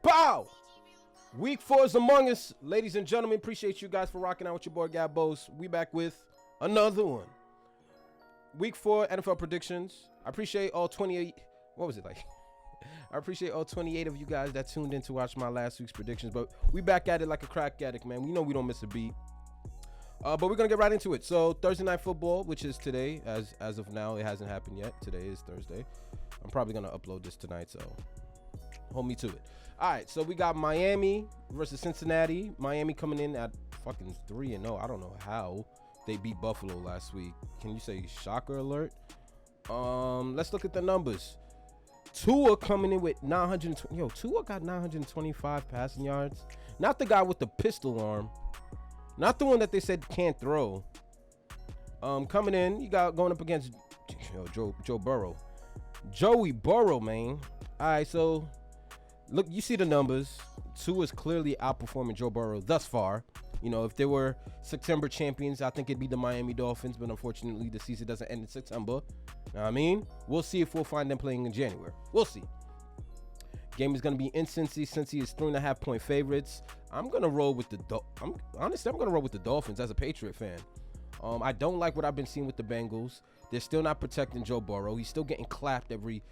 Pow! Week 4 is among us. Ladies and gentlemen, appreciate you guys for rocking out with your boy Gabos. We back with another one. Week 4 NFL predictions. I appreciate all 28. What was it like? I appreciate all 28 of you guys that tuned in to watch my last week's predictions. But we back at it like a crack addict, man. We know we don't miss a beat. But we're going to get right into it. So Thursday Night Football, which is today. As of now, it hasn't happened yet. Today is Thursday. I'm probably going to upload this tonight, so hold me to it. All right, so we got Miami versus Cincinnati. Miami coming in at fucking 3-0. I don't know how they beat Buffalo last week. Can you say shocker alert? Let's look at the numbers. Tua coming in with 920. Yo, Tua got 925 passing yards. Not the guy with the pistol arm. Not the one that they said can't throw. Coming in, you got going up against Joe Burrow. Joey Burrow, man. All right, so look, you see the numbers. Tua is clearly outperforming Joe Burrow thus far. You know, if they were September champions, I think it'd be the Miami Dolphins, but unfortunately the season doesn't end in September. Know what I mean? We'll see if we'll find them playing in January. We'll see. Game is going to be in Cincy. Cincy is 3.5-point favorites. I'm going to roll with the I'm going to roll with the Dolphins as a Patriot fan. I don't like what I've been seeing with the Bengals. They're still not protecting Joe Burrow. He's still getting clapped every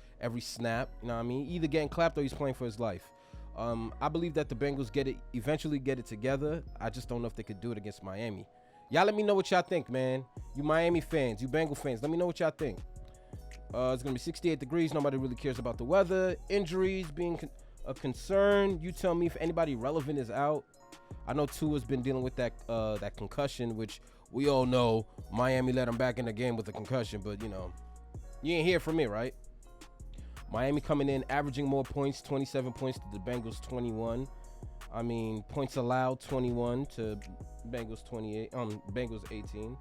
snap. You know what I mean? Either getting clapped or he's playing for his life. I believe that the Bengals eventually get it together. I just don't know if they could do it against Miami. Y'all let me know what y'all think, man. You Miami fans, you Bengal fans, let me know what y'all think. It's going to be 68 degrees. Nobody really cares about the weather. Injuries being a concern. You tell me if anybody relevant is out. I know Tua's been dealing with that concussion, which we all know Miami let him back in the game with a concussion. But, you know, you ain't hear from me, right? Miami coming in, averaging more points, 27 points to the Bengals, 21. I mean, points allowed, 21 to Bengals, 28. Bengals, 18.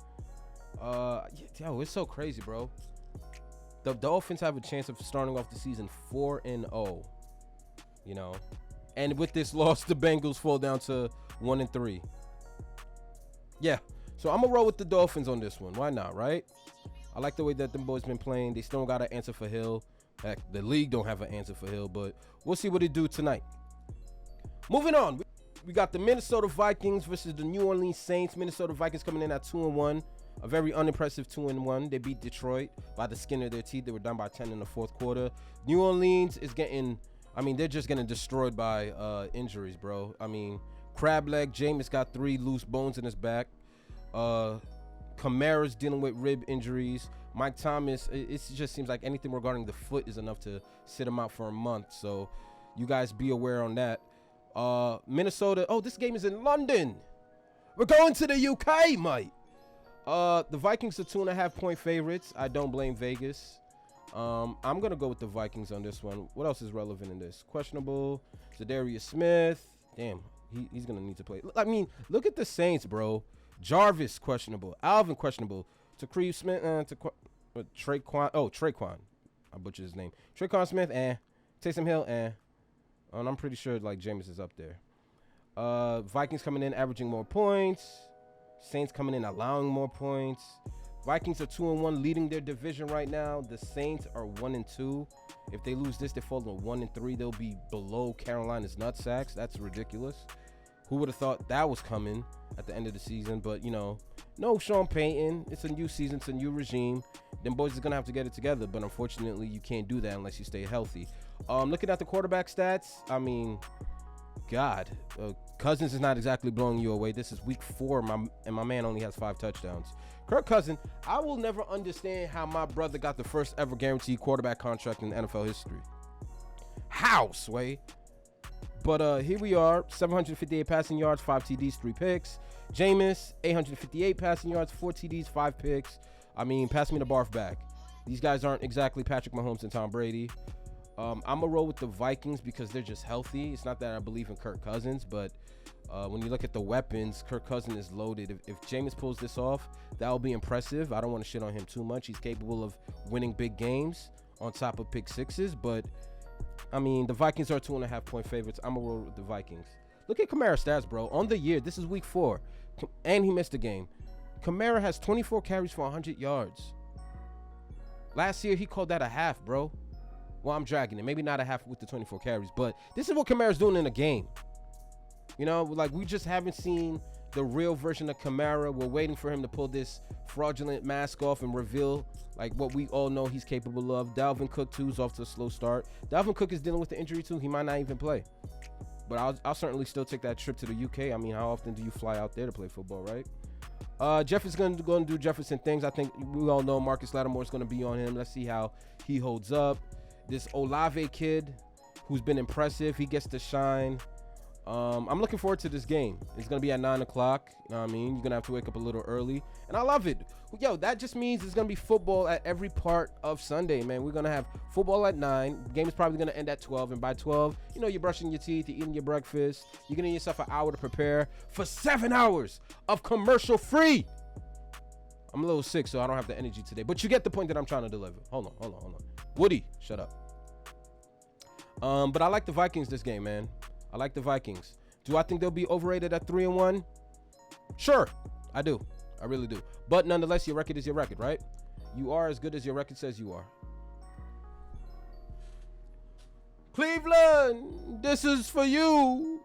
Yo, it's so crazy, bro. The Dolphins have a chance of starting off the season 4-0. You know, and with this loss, the Bengals fall down to 1-3. Yeah, so I'm gonna roll with the Dolphins on this one. Why not, right? I like the way that them boys been playing. They still don't got an answer for Hill. Heck, the league don't have an answer for Hill, but we'll see what they do tonight. Moving on, we got the Minnesota Vikings versus the New Orleans Saints. Minnesota Vikings coming in at 2-1. A very unimpressive 2-1. They beat Detroit by the skin of their teeth. They were down by 10 in the fourth quarter. New Orleans is getting, I mean, they're just getting destroyed by injuries, bro. I mean, crab leg. Jameis got 3 loose bones in his back. Kamara's dealing with rib injuries. Mike Thomas, it just seems like anything regarding the foot is enough to sit him out for a month. So you guys be aware on that. Minnesota. Oh, this game is in London. We're going to the UK, mate. The Vikings are 2.5-point favorites. I don't blame Vegas. I'm going to go with the Vikings on this one. What else is relevant in this? Questionable. Zadarius Smith. Damn, he's going to need to play. I mean, look at the Saints, bro. Jarvis, questionable. Alvin, questionable. Takreem Smith, Traquan. Oh, Traquan. I butchered his name. Traquan Smith, Taysom Hill, And I'm pretty sure, like, Jameis is up there. Vikings coming in, averaging more points. Saints coming in, allowing more points. Vikings are 2-1, leading their division right now. The Saints are 1-2. If they lose this, they fall to 1-3. They'll be below Carolina's nutsacks. That's ridiculous. Who would have thought that was coming at the end of the season? But, you know, no Sean Payton. It's a new season. It's a new regime. Them boys are going to have to get it together. But unfortunately, you can't do that unless you stay healthy. Looking at the quarterback stats, I mean, God, Cousins is not exactly blowing you away. This is week 4, and my man only has 5 touchdowns. Kirk Cousins, I will never understand how my brother got the first ever guaranteed quarterback contract in NFL history. How, Sway? But here we are, 758 passing yards, 5 TDs, 3 picks. Jameis, 858 passing yards, 4 TDs, 5 picks. I mean, pass me the barf back. These guys aren't exactly Patrick Mahomes and Tom Brady. I'm going to roll with the Vikings because they're just healthy. It's not that I believe in Kirk Cousins, but when you look at the weapons, Kirk Cousins is loaded. If Jameis pulls this off, that will be impressive. I don't want to shit on him too much. He's capable of winning big games on top of pick sixes, but I mean, the Vikings are 2.5-point favorites. I'm going to roll with the Vikings. Look at Kamara's stats, bro. On the year, this is week 4, and he missed a game. Kamara has 24 carries for 100 yards. Last year, he called that a half, bro. Well, I'm dragging it. Maybe not a half with the 24 carries, but this is what Kamara's doing in a game. You know, like we just haven't seen the real version of Kamara. We're waiting for him to pull this fraudulent mask off and reveal like what we all know he's capable of. Dalvin Cook too is off to a slow start. Dalvin Cook is dealing with the injury too. He might not even play. But I'll certainly still take that trip to the UK. I mean, how often do you fly out there to play football, right? Jeff is going to do Jefferson things. I think we all know Marcus Lattimore is going to be on him. Let's see how he holds up. This Olave kid who's been impressive, he gets to shine. I'm looking forward to this game. It's going to be at 9 o'clock. You know what I mean? You're going to have to wake up a little early. And I love it. Yo, that just means there's going to be football at every part of Sunday, man. We're going to have football at 9. The game is probably going to end at 12. And by 12, you know, you're brushing your teeth, you're eating your breakfast. You're giving yourself an hour to prepare for 7 hours of commercial free. I'm a little sick, so I don't have the energy today. But you get the point that I'm trying to deliver. Hold on. Woody, shut up. But I like the Vikings this game, man. I like the Vikings. Do I think they'll be overrated at 3-1? Sure, I do. I really do. But nonetheless, your record is your record, right? You are as good as your record says you are. Cleveland, this is for you.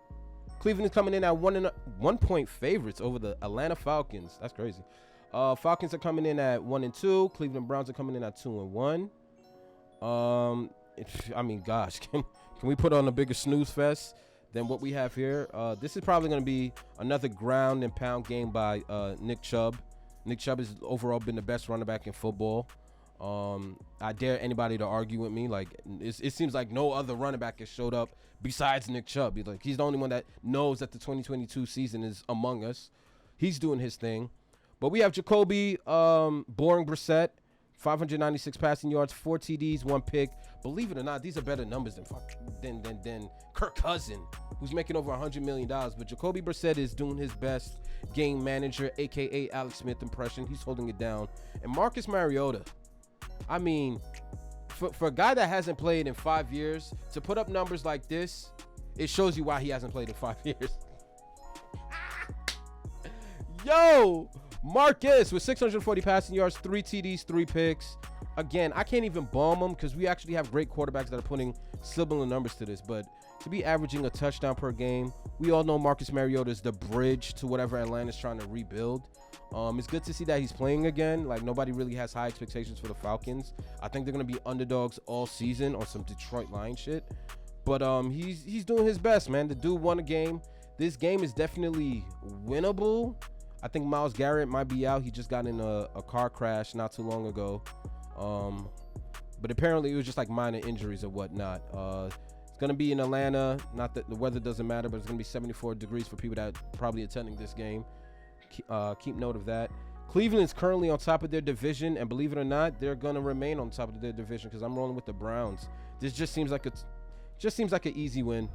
Cleveland is coming in at 1-point favorites over the Atlanta Falcons. That's crazy. Falcons are coming in at 1-2. Cleveland Browns are coming in at 2-1. I mean, gosh, can we put on a bigger snooze fest than what we have here? This is probably going to be another ground and pound game by Nick Chubb. Nick Chubb has overall been the best running back in football. I dare anybody to argue with me. Like it seems like no other running back has showed up besides Nick Chubb. He's the only one that knows that the 2022 season is among us. He's doing his thing. But we have Jacoby, boring Brissett, 596 passing yards, 4 TDs, 1 pick. Believe it or not, these are better numbers than Kirk Cousins, who's making over $100 million. But Jacoby Brissett is doing his best game manager, a.k.a. Alex Smith impression. He's holding it down. And Marcus Mariota, I mean, for a guy that hasn't played in 5 years, to put up numbers like this, it shows you why he hasn't played in 5 years. Yo! Marcus with 640 passing yards, 3 TDs, 3 picks. Again, I can't even bomb him because we actually have great quarterbacks that are putting similar numbers to this. But to be averaging a touchdown per game, we all know Marcus Mariota is the bridge to whatever Atlanta's trying to rebuild. It's good to see that he's playing again. Like, nobody really has high expectations for the Falcons. I think they're going to be underdogs all season on some Detroit Lions shit. But he's doing his best, man. The dude won a game. This game is definitely winnable. I think Myles Garrett might be out. He just got in a car crash not too long ago. But apparently it was just like minor injuries or whatnot. It's going to be in Atlanta. Not that the weather doesn't matter, but it's going to be 74 degrees for people that are probably attending this game. Keep note of that. Cleveland is currently on top of their division, and believe it or not, they're going to remain on top of their division because I'm rolling with the Browns. This just seems like an easy win.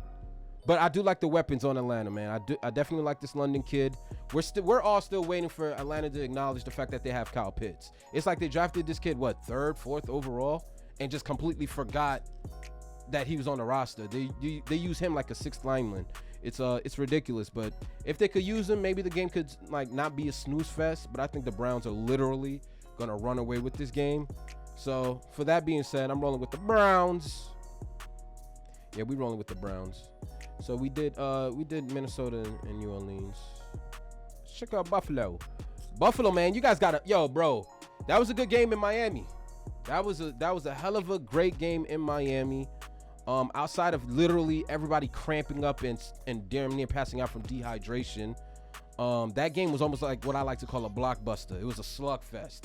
But I do like the weapons on Atlanta, man. I definitely like this London kid. We're all still waiting for Atlanta to acknowledge the fact that they have Kyle Pitts. It's like they drafted this kid, what, 3rd, 4th overall, and just completely forgot that he was on the roster. They use him like a 6th lineman. It's ridiculous. But if they could use him, maybe the game could like not be a snooze fest. But I think the Browns are literally gonna run away with this game. So for that being said, I'm rolling with the Browns. Yeah, we rolling with the Browns. So we did Minnesota and New Orleans. Check out Buffalo. Buffalo, man, you guys gotta, yo, bro. That was a good game in Miami. That was a hell of a great game in Miami. Outside of literally everybody cramping up and damn near passing out from dehydration. That game was almost like what I like to call a blockbuster. It was a slugfest.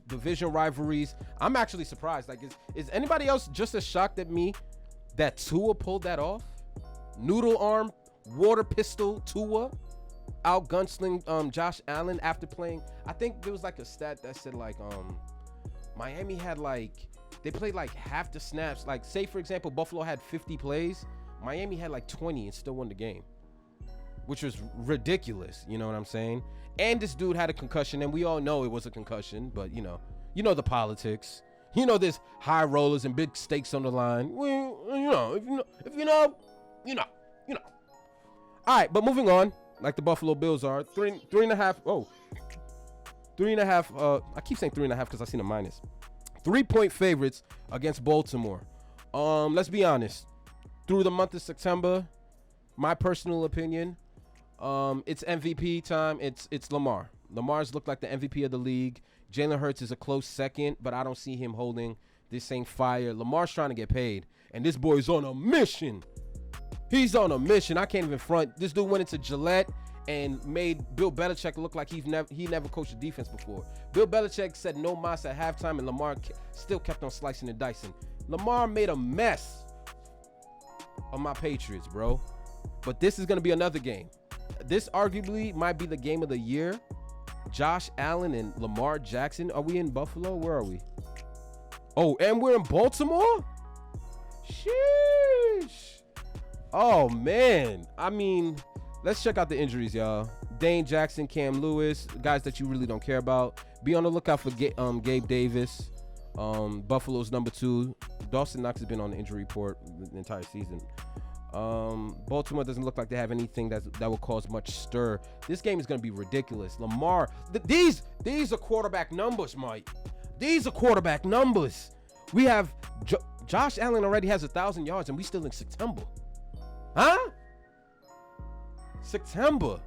Division rivalries. I'm actually surprised. Like, is anybody else just as shocked at me that Tua pulled that off? Noodle arm, water pistol, Tua out gunsling Josh Allen after playing. I think there was like a stat that said like Miami had like, they played like half the snaps. Like, say for example, Buffalo had 50 plays, Miami had like 20 and still won the game, which was ridiculous. You know what I'm saying? And this dude had a concussion, and we all know it was a concussion, but you know the politics. You know, there's high rollers and big stakes on the line. Well, if you know. All right, but moving on, like the Buffalo Bills are, 3.5. Oh, 3.5. I keep saying 3.5 because I seen a minus. 3-point favorites against Baltimore. Let's be honest. Through the month of September, my personal opinion, it's MVP time. It's Lamar. Lamar's looked like the MVP of the league. Jalen Hurts is a close second, but I don't see him holding this same fire. Lamar's trying to get paid, and this boy's on a mission. He's on a mission. I can't even front. This dude went into Gillette and made Bill Belichick look like he never coached a defense before. Bill Belichick said no mas at halftime, and Lamar still kept on slicing and dicing. Lamar made a mess of my Patriots, bro. But this is going to be another game. This arguably might be the game of the year. Josh Allen and Lamar Jackson. Are we in Buffalo? Where are we? Oh, and we're in Baltimore? Sheesh. Oh, man. I mean, let's check out the injuries, y'all. Dane Jackson, Cam Lewis, guys that you really don't care about. Be on the lookout for Gabe Davis, Buffalo's number 2. Dawson Knox has been on the injury report the entire season. Baltimore doesn't look like they have anything that will cause much stir. This game is going to be ridiculous. Lamar, these are quarterback numbers, Mike. These are quarterback numbers. We have Josh Allen already has 1,000 yards, and we still in September. Huh? September.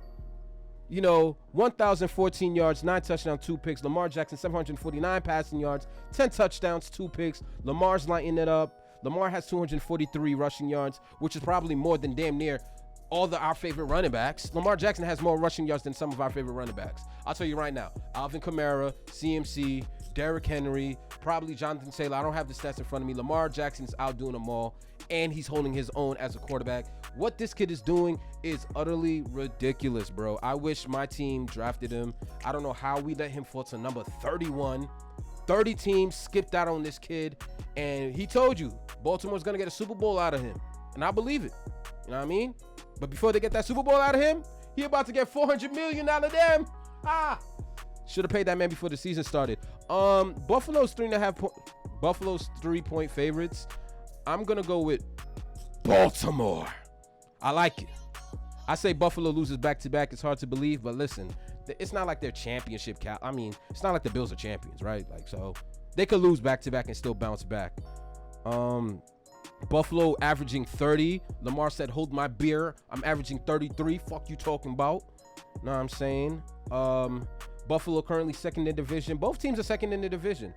1,014 yards, 9 touchdowns, 2 picks. Lamar Jackson, 749 passing yards, 10 touchdowns, 2 picks. Lamar's lighting it up. Lamar has 243 rushing yards, which is probably more than damn near all our favorite running backs. Lamar Jackson has more rushing yards than some of our favorite running backs. I'll tell you right now, Alvin Kamara, CMC, Derrick Henry, probably Jonathan Taylor. I don't have the stats in front of me. Lamar Jackson's outdoing them all, and he's holding his own as a quarterback. What this kid is doing is utterly ridiculous, bro. I wish my team drafted him. I don't know how we let him fall to number 31. 30 teams skipped out on this kid, and he told you Baltimore's going to get a Super Bowl out of him, and I believe it. You know what I mean? But before they get that Super Bowl out of him, he about to get $400 million out of them. Should have paid that man before the season started. Buffalo's 3.5 favorites. I'm going to go with Baltimore. I like it. I say Buffalo loses back-to-back. It's hard to believe, but listen, it's not like they're championship I mean, it's not like the Bills are champions, right? Like, so they could lose back-to-back and still bounce back. Buffalo averaging 30. Lamar said, hold my beer. I'm averaging 33. Fuck you talking about? Know what I'm saying? Buffalo currently second in division. Both teams are second in the division,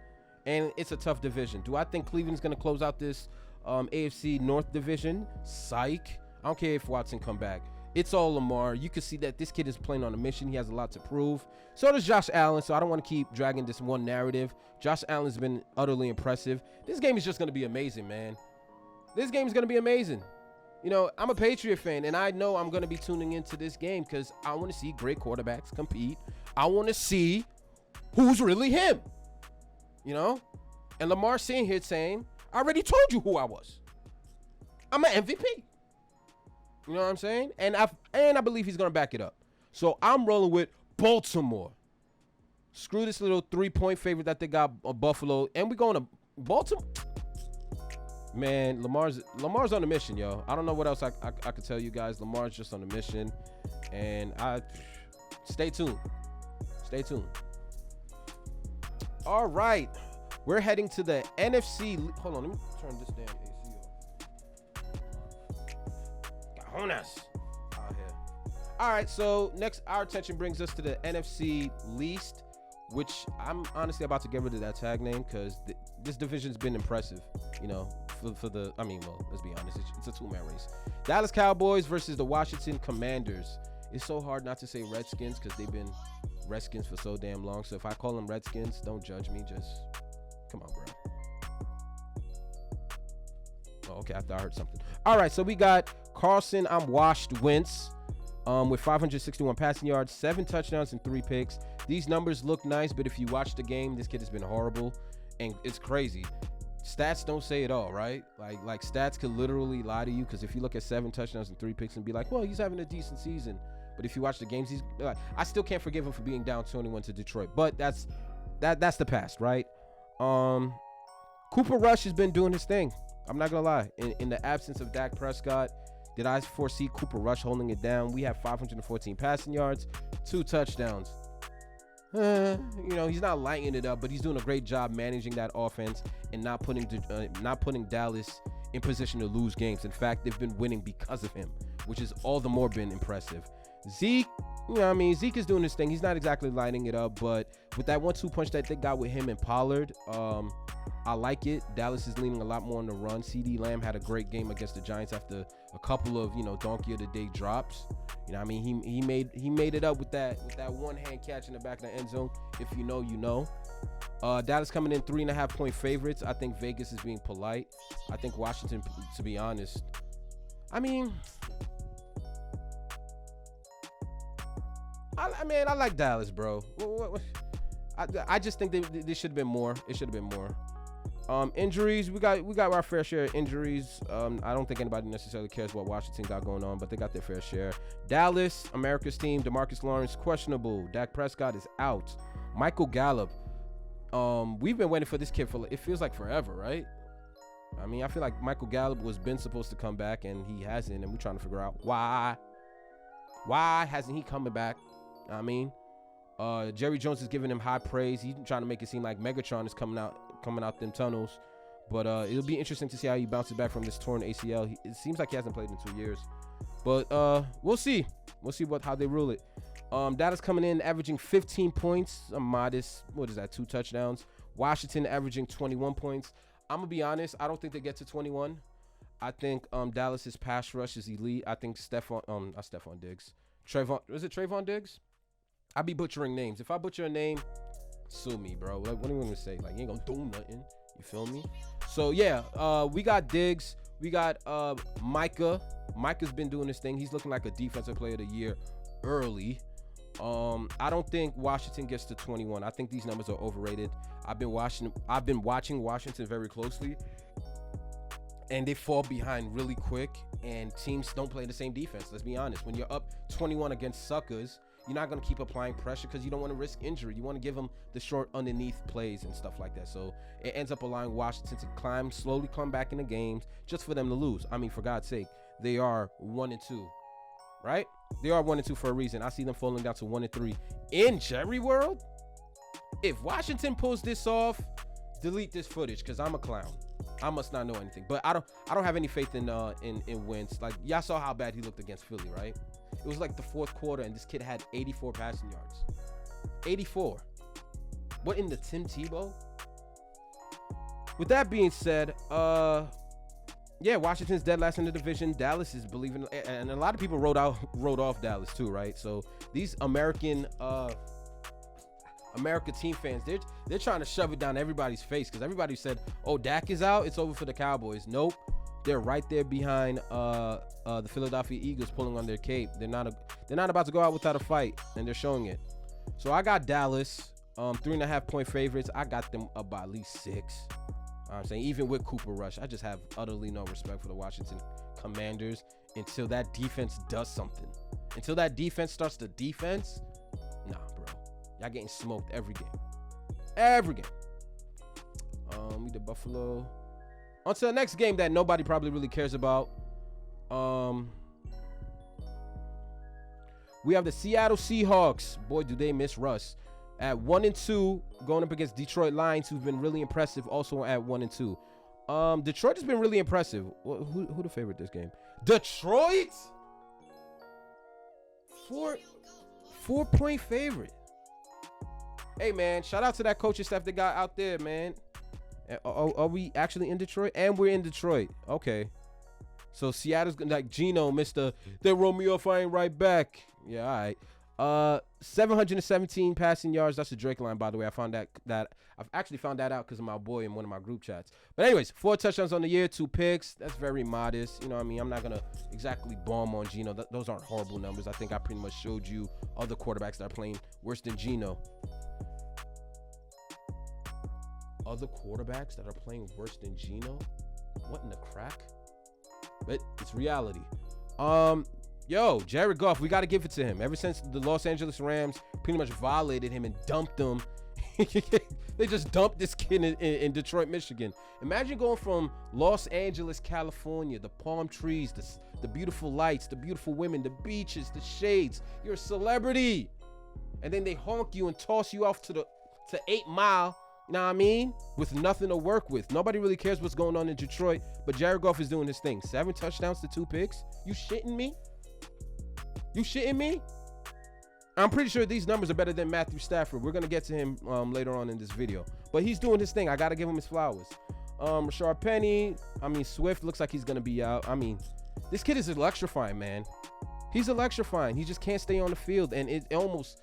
and it's a tough division. Do I think Cleveland's going to close out this AFC North division? Psych. I don't care if Watson come back. It's all Lamar. You can see that this kid is playing on a mission. He has a lot to prove. So does Josh Allen, so I don't want to keep dragging this one narrative. Josh Allen's been utterly impressive. This game is just going to be amazing, man. This game is going to be amazing. I'm a Patriot fan, and I know I'm going to be tuning into this game because I want to see great quarterbacks compete. I want to see who's really him, And Lamar sitting here saying, I already told you who I was. I'm an MVP. You know what I'm saying? And I believe he's going to back it up. So I'm rolling with Baltimore. Screw this little 3-point favorite that they got Buffalo. And we're going to Baltimore. Man, Lamar's on a mission, yo. I don't know what else I could tell you guys. Lamar's just on a mission. And stay tuned. Stay tuned. All right. We're heading to the NFC. Hold on. Let me turn this damn AC off. Cajonas out here. All right. So next, our attention brings us to the NFC least, which I'm honestly about to get rid of that tag name because this division's been impressive, let's be honest. It's a two-man race. Dallas Cowboys versus the Washington Commanders. It's so hard not to say Redskins because they've been Redskins for so damn long. So if I call them Redskins, don't judge me. Just come on, bro. Oh, okay, I thought I heard something. All right, so we got Carson, I'm washed, Wentz with 561 passing yards, 7 touchdowns, and 3 picks. These numbers look nice, but if you watch the game, this kid has been horrible, and it's crazy. Stats don't say it all, right? Like stats could literally lie to you because if you look at 7 touchdowns and 3 picks and be like, well, he's having a decent season. But if you watch the games, he's like, I still can't forgive him for being down 21 to Detroit. But that's the past, right? Cooper Rush has been doing his thing. I'm not gonna lie. In the absence of Dak Prescott, did I foresee Cooper Rush holding it down? We have 514 passing yards, 2 touchdowns. he's not lighting it up, but he's doing a great job managing that offense and not putting Dallas in position to lose games. In fact, they've been winning because of him, which is all the more been impressive. Zeke, Zeke is doing his thing. He's not exactly lighting it up, but with that 1-2 punch that they got with him and Pollard, I like it. Dallas is leaning a lot more on the run. CD Lamb had a great game against the Giants after a couple of, donkey of the day drops. He made it up with that one hand catch in the back of the end zone. If you know, you know. Dallas coming in 3.5-point favorites. I think Vegas is being polite. I think Washington, to be honest, I like Dallas, bro. I just think there should have been more. It should have been more. Injuries, we got our fair share of injuries. I don't think anybody necessarily cares what Washington got going on, but they got their fair share. Dallas, America's team, DeMarcus Lawrence questionable. Dak Prescott is out. Michael Gallup, we've been waiting for this kid for, it feels like forever, right? I feel like Michael Gallup was been supposed to come back and he hasn't, and we're trying to figure out why hasn't he coming back? Jerry Jones is giving him high praise. He's trying to make it seem like Megatron is coming out them tunnels, but it'll be interesting to see how he bounces back from this torn ACL. It seems like he hasn't played in 2 years, but we'll see how they rule it. Dallas coming in averaging 15 points, a modest, 2 touchdowns. Washington averaging 21 points. I'm gonna be honest, I don't think they get to 21. I think Dallas's pass rush is elite. I think Trayvon Diggs? I be butchering names. If I butcher a name, sue me, bro. What do you want me to say? Like, you ain't gonna do nothing. You feel me? So yeah, we got Diggs. We got Micah. Micah's been doing his thing. He's looking like a defensive player of the year early. I don't think Washington gets to 21. I think these numbers are overrated. I've been watching Washington very closely, and they fall behind really quick, and teams don't play the same defense. Let's be honest. When you're up 21 against suckers, you're not going to keep applying pressure because you don't want to risk injury. You want to give them the short underneath plays and stuff like that. So it ends up allowing Washington to slowly come back in the games just for them to lose. For God's sake, they are 1-2, right? They are 1-2 for a reason. I see them falling down to 1-3 in Jerry World. If Washington pulls this off, delete this footage because I'm a clown. I must not know anything. But I don't have any faith in Wentz. Like, y'all saw how bad he looked against Philly, right? It was like the fourth quarter, and this kid had 84 passing yards. 84. What in the Tim Tebow? With that being said, Washington's dead last in the division. Dallas is believing, and a lot of people wrote off Dallas too, right? So these America team fans, they're trying to shove it down everybody's face because everybody said, "Oh, Dak is out. It's over for the Cowboys." Nope. They're right there behind the Philadelphia Eagles pulling on their cape. They're not about to go out without a fight, and they're showing it. So I got Dallas, 3.5-point favorites. I got them up by at least 6. I'm saying even with Cooper Rush, I just have utterly no respect for the Washington Commanders until that defense does something. Until that defense starts the defense, nah, bro. Y'all getting smoked every game. Every game. We did Buffalo. On to the next game that nobody probably really cares about. We have the Seattle Seahawks. Boy, do they miss Russ. At 1-2, going up against Detroit Lions, who've been really impressive, also at 1-2. Detroit has been really impressive. Who the favorite this game? Detroit? 4-point favorite. Hey, man, shout out to that coaching staff they got out there, man. Are we actually in Detroit? And we're in Detroit. Okay. So Seattle's like Geno, they roll me off, I ain't right back. Yeah, all right. 717 passing yards. That's a Drake line, by the way. I've actually found that out because of my boy in one of my group chats. But anyways, 4 touchdowns on the year, 2 picks. That's very modest. You know what I mean? I'm not going to exactly bomb on Geno. Those aren't horrible numbers. I think I pretty much showed you other quarterbacks that are playing worse than Geno. Other quarterbacks that are playing worse than Geno? What in the crack? But it's reality. Jared Goff, we got to give it to him. Ever since the Los Angeles Rams pretty much violated him and dumped him, they just dumped this kid in Detroit, Michigan. Imagine going from Los Angeles, California, the palm trees, the beautiful lights, the beautiful women, the beaches, the shades. You're a celebrity. and then they honk you and toss you off to 8 Mile, you know what I mean, with nothing to work with. Nobody really cares what's going on in Detroit, but Jared Goff is doing his thing. 7 touchdowns to 2 picks. You shitting me? You shitting me? I'm pretty sure these numbers are better than Matthew Stafford. We're going to get to him later on in this video. But he's doing his thing. I got to give him his flowers. Rashard Penny, Swift looks like he's going to be out. This kid is electrifying, man. He's electrifying. He just can't stay on the field. And it almost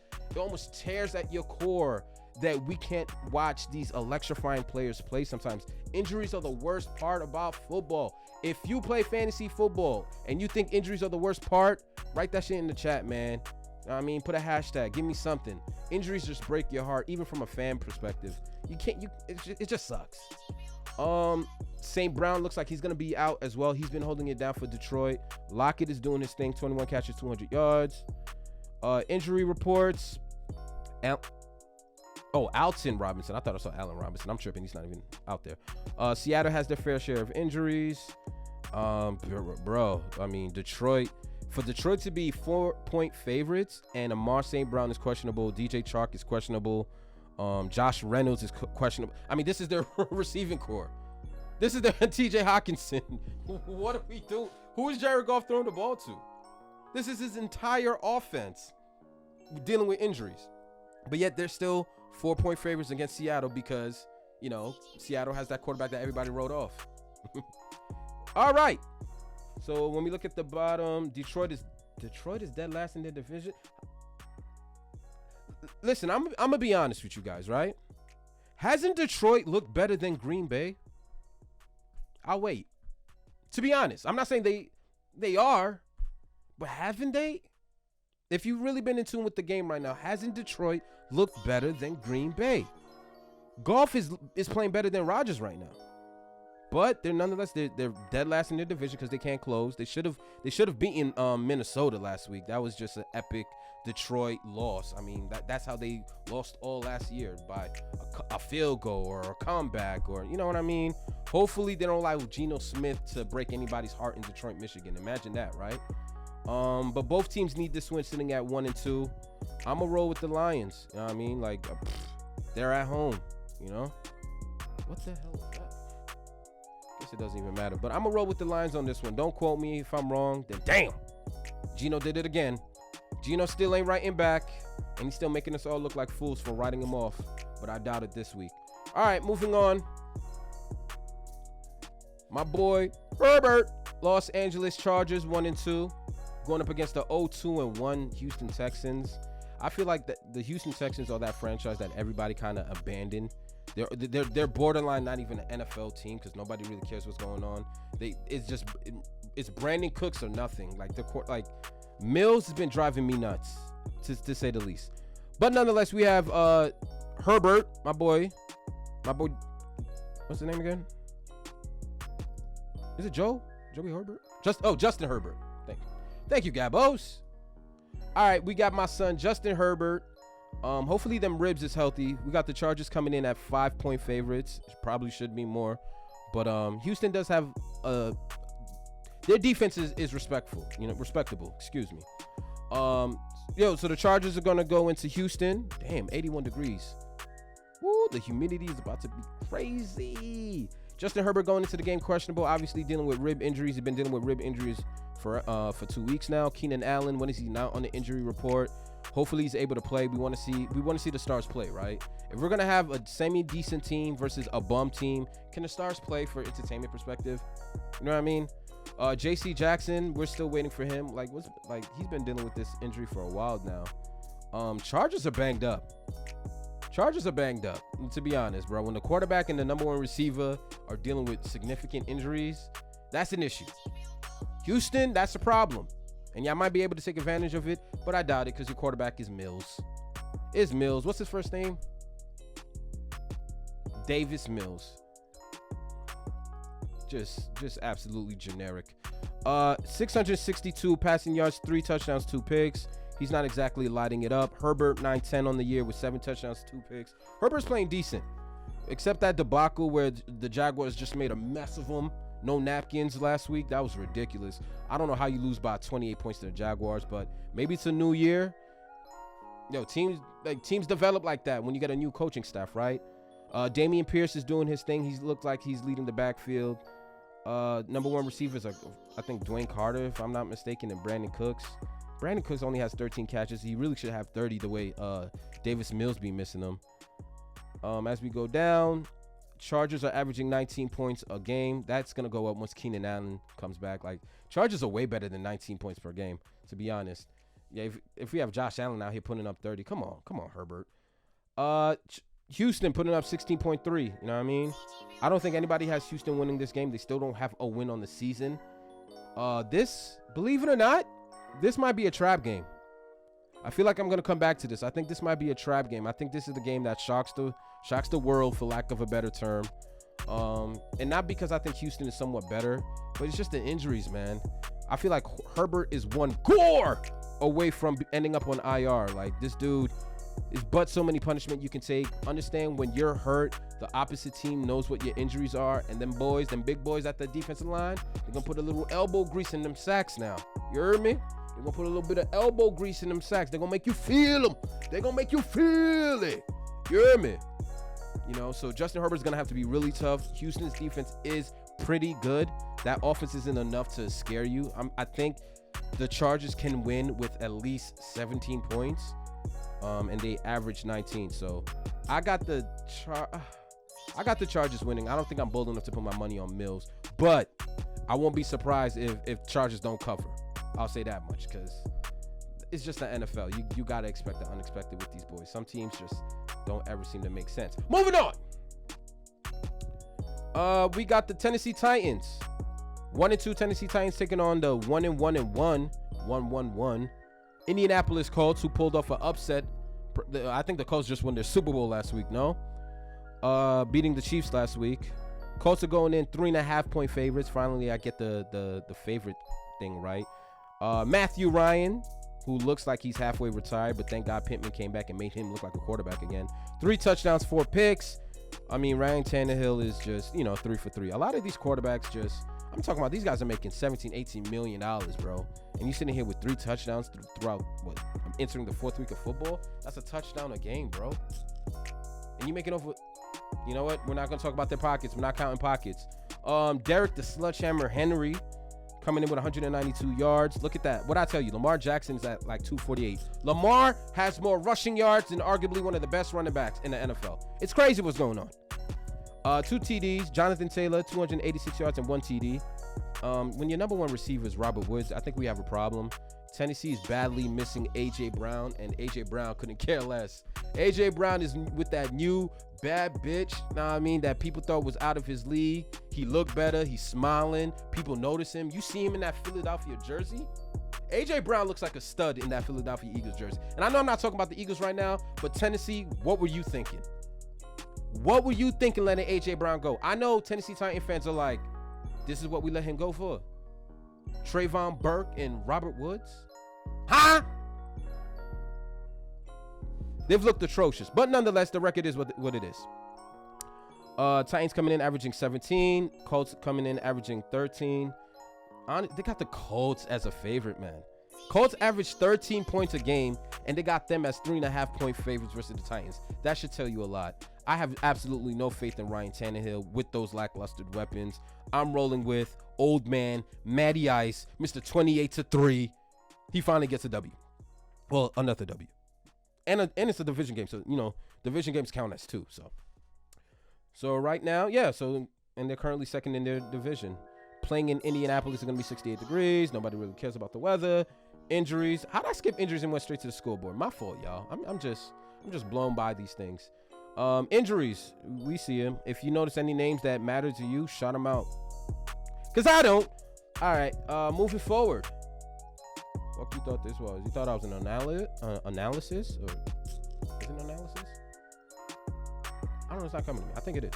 tears at your core that we can't watch these electrifying players play sometimes. Injuries are the worst part about football. If you play fantasy football and you think injuries are the worst part, write that shit in the chat, man. Put a hashtag. Give me something. Injuries just break your heart, even from a fan perspective. It just sucks. St. Brown looks like he's going to be out as well. He's been holding it down for Detroit. Lockett is doing his thing. 21 catches, 200 yards. Injury reports. Alton Robinson. I thought I saw Allen Robinson. I'm tripping. He's not even out there. Seattle has their fair share of injuries. Detroit. For Detroit to be 4-point favorites and Amar St. Brown is questionable. DJ Chark is questionable. Josh Reynolds is questionable. This is their receiving core. This is their TJ Hawkinson. What do we do? Who is Jared Goff throwing the ball to? This is his entire offense dealing with injuries. But yet they're still 4-point favorites against Seattle because, Seattle has that quarterback that everybody wrote off. All right. So when we look at the bottom, Detroit is dead last in their division. Listen, I'm going to be honest with you guys, right? Hasn't Detroit looked better than Green Bay? I'll wait. To be honest, I'm not saying they are, but haven't they? If you've really been in tune with the game right now, hasn't Detroit looked better than Green Bay? Goff is playing better than Rodgers right now. But they're nonetheless they're dead last in their division because they can't close. They should have beaten Minnesota last week. That was just an epic Detroit loss. That's how they lost all last year, by a field goal or a comeback, or you know what I mean. Hopefully they don't allow Geno Smith to break anybody's heart in Detroit, Michigan. Imagine that, right? But both teams need this win, sitting at 1-2. I'm gonna roll with the Lions. You know what I mean? They're at home. What the hell is that? Guess it doesn't even matter, but I'm gonna roll with the Lions on this one. Don't quote me if I'm wrong. Then damn, Geno did it again. Geno still ain't writing back, and he's still making us all look like fools for writing him off, but I doubt it this week. All right, moving on. My boy Herbert, Los Angeles Chargers 1-2, going up against the 0-2-1 Houston Texans. I feel like the Houston Texans are that franchise that everybody kind of abandoned. They're borderline not even an NFL team because nobody really cares what's going on. It's Brandon Cooks or nothing. Mills has been driving me nuts, to say the least. But nonetheless, we have Herbert, my boy. What's the name again? Is it Joey Herbert? Justin Herbert. Thank you, Gabos. All right, we got my son Justin Herbert. Hopefully them ribs is healthy. We got the Chargers coming in at 5-point favorites. Probably should be more, but Houston does have their defense is respectable. Excuse me. So the Chargers are gonna go into Houston. Damn, 81 degrees. Woo, the humidity is about to be crazy. Justin Herbert going into the game questionable. Obviously dealing with rib injuries. He's been dealing with rib injuries for 2 weeks now. Keenan Allen, when is he not on the injury report? Hopefully he's able to play. We want to see the stars play, right? If we're gonna have a semi-decent team versus a bum team, can the stars play for entertainment perspective? You know what I mean? J.C. Jackson, we're still waiting for him. He's been dealing with this injury for a while now. Chargers are banged up. To be honest, bro. When the quarterback and the number one receiver are dealing with significant injuries, that's an issue. Houston, that's a problem. And y'all might be able to take advantage of it, but I doubt it because your quarterback is Mills. What's his first name? Davis Mills. Just absolutely generic. 662 passing yards, 3 touchdowns, 2 picks. He's not exactly lighting it up. Herbert 9-10 on the year with 7 touchdowns, 2 picks. Herbert's playing decent, except that debacle where the Jaguars just made a mess of him. No napkins last week. That was ridiculous. I don't know how you lose by 28 points to the Jaguars, but maybe it's a new year. Yo, teams develop like that when you get a new coaching staff, right? Damian Pierce is doing his thing. He's looked like he's leading the backfield. Number one receivers are, I think, Dwayne Carter, if I'm not mistaken, and Brandon Cooks. Brandon Cooks only has 13 catches. He really should have 30 the way Davis Mills be missing them. As we go down, Chargers are averaging 19 points a game. That's going to go up once Keenan Allen comes back. Like, Chargers are way better than 19 points per game, to be honest. Yeah, if we have Josh Allen out here putting up 30, come on, Herbert. Houston putting up 16.3, you know what I mean? I don't think anybody has Houston winning this game. They still don't have a win on the season. This, believe it or not, this might be a trap game. I feel like I'm going to come back to this. I think this might be a trap game. I think this is the game that shocks the world, for lack of a better term. And not because I think Houston is somewhat better, but it's just the injuries, man. I feel like Herbert is one gore away from ending up on IR. Like, this dude is but so many punishment you can take. Understand, when you're hurt, the opposite team knows what your injuries are, and them big boys at the defensive line, they're gonna put a little elbow grease in them sacks now. You heard me? They're gonna put a little bit of elbow grease in them sacks. They're gonna make you feel them. They're gonna make you feel it. You heard me? You know, so Justin Herbert's gonna have to be really tough. Houston's defense is pretty good. That offense isn't enough to scare you. I think the Chargers can win with at least 17 points, and they average 19. So I got the Chargers winning. I don't think I'm bold enough to put my money on Mills, but I won't be surprised if Chargers don't cover. I'll say that much, because it's just the NFL. You got to expect the unexpected with these boys. Some teams just don't ever seem to make sense. Moving on. We got the Tennessee Titans. 1-2 Tennessee Titans taking on the 1-1 Indianapolis Colts, who pulled off an upset. I think the Colts just won their Super Bowl last week, no? Beating the Chiefs last week. Colts are going in 3.5-point favorites. Finally, I get the favorite thing right. Matthew Ryan, who looks like he's halfway retired, but thank God Pittman came back and made him look like a quarterback again. 3 touchdowns, 4 picks. I mean, Ryan Tannehill is just, 3 for 3. A lot of these quarterbacks I'm talking about, these guys are making $17-18 million, bro. And you sitting here with 3 touchdowns throughout, entering the 4th week of football? That's a touchdown a game, bro. And you making over, you know what? We're not going to talk about their pockets. We're not counting pockets. Derek the Sledgehammer Henry coming in with 192 yards. Look at that. What I tell you, Lamar Jackson's at like 248. Lamar has more rushing yards than arguably one of the best running backs in the NFL. It's crazy what's going on. 2 TDs. Jonathan Taylor, 286 yards and 1 TD. When your number one receiver is Robert Woods, I think we have a problem. Tennessee is badly missing A.J. Brown, and A.J. Brown couldn't care less. A.J. Brown is with that new bad bitch, that people thought was out of his league. He looked better. He's smiling. People notice him. You see him in that Philadelphia jersey? A.J. Brown looks like a stud in that Philadelphia Eagles jersey. And I know I'm not talking about the Eagles right now, but Tennessee, what were you thinking? What were you thinking letting A.J. Brown go? I know Tennessee Titan fans are like, this is what we let him go for. Trayvon Burke and Robert Woods? Huh? They've looked atrocious. But nonetheless, the record is what it is. Titans coming in averaging 17. Colts coming in averaging 13. They got the Colts as a favorite, man. Colts average 13 points a game, and they got them as 3.5-point favorites versus the Titans. That should tell you a lot. I have absolutely no faith in Ryan Tannehill with those lackluster weapons. I'm rolling with old man Matty Ice, Mr. 28-3. He finally gets a W. Well, another W. And it's a division game, so division games count as 2. So right now, and they're currently second in their division. Playing in Indianapolis is going to be 68 degrees. Nobody really cares about the weather. Injuries. How'd I skip injuries and went straight to the scoreboard? My fault, y'all. I'm just blown by these things. Injuries. We see them. If you notice any names that matter to you, shout them out. Because I don't. All right. Moving forward. What you thought this was? You thought I was an analysis? Or is it an analysis? I don't know. It's not coming to me. I think it is.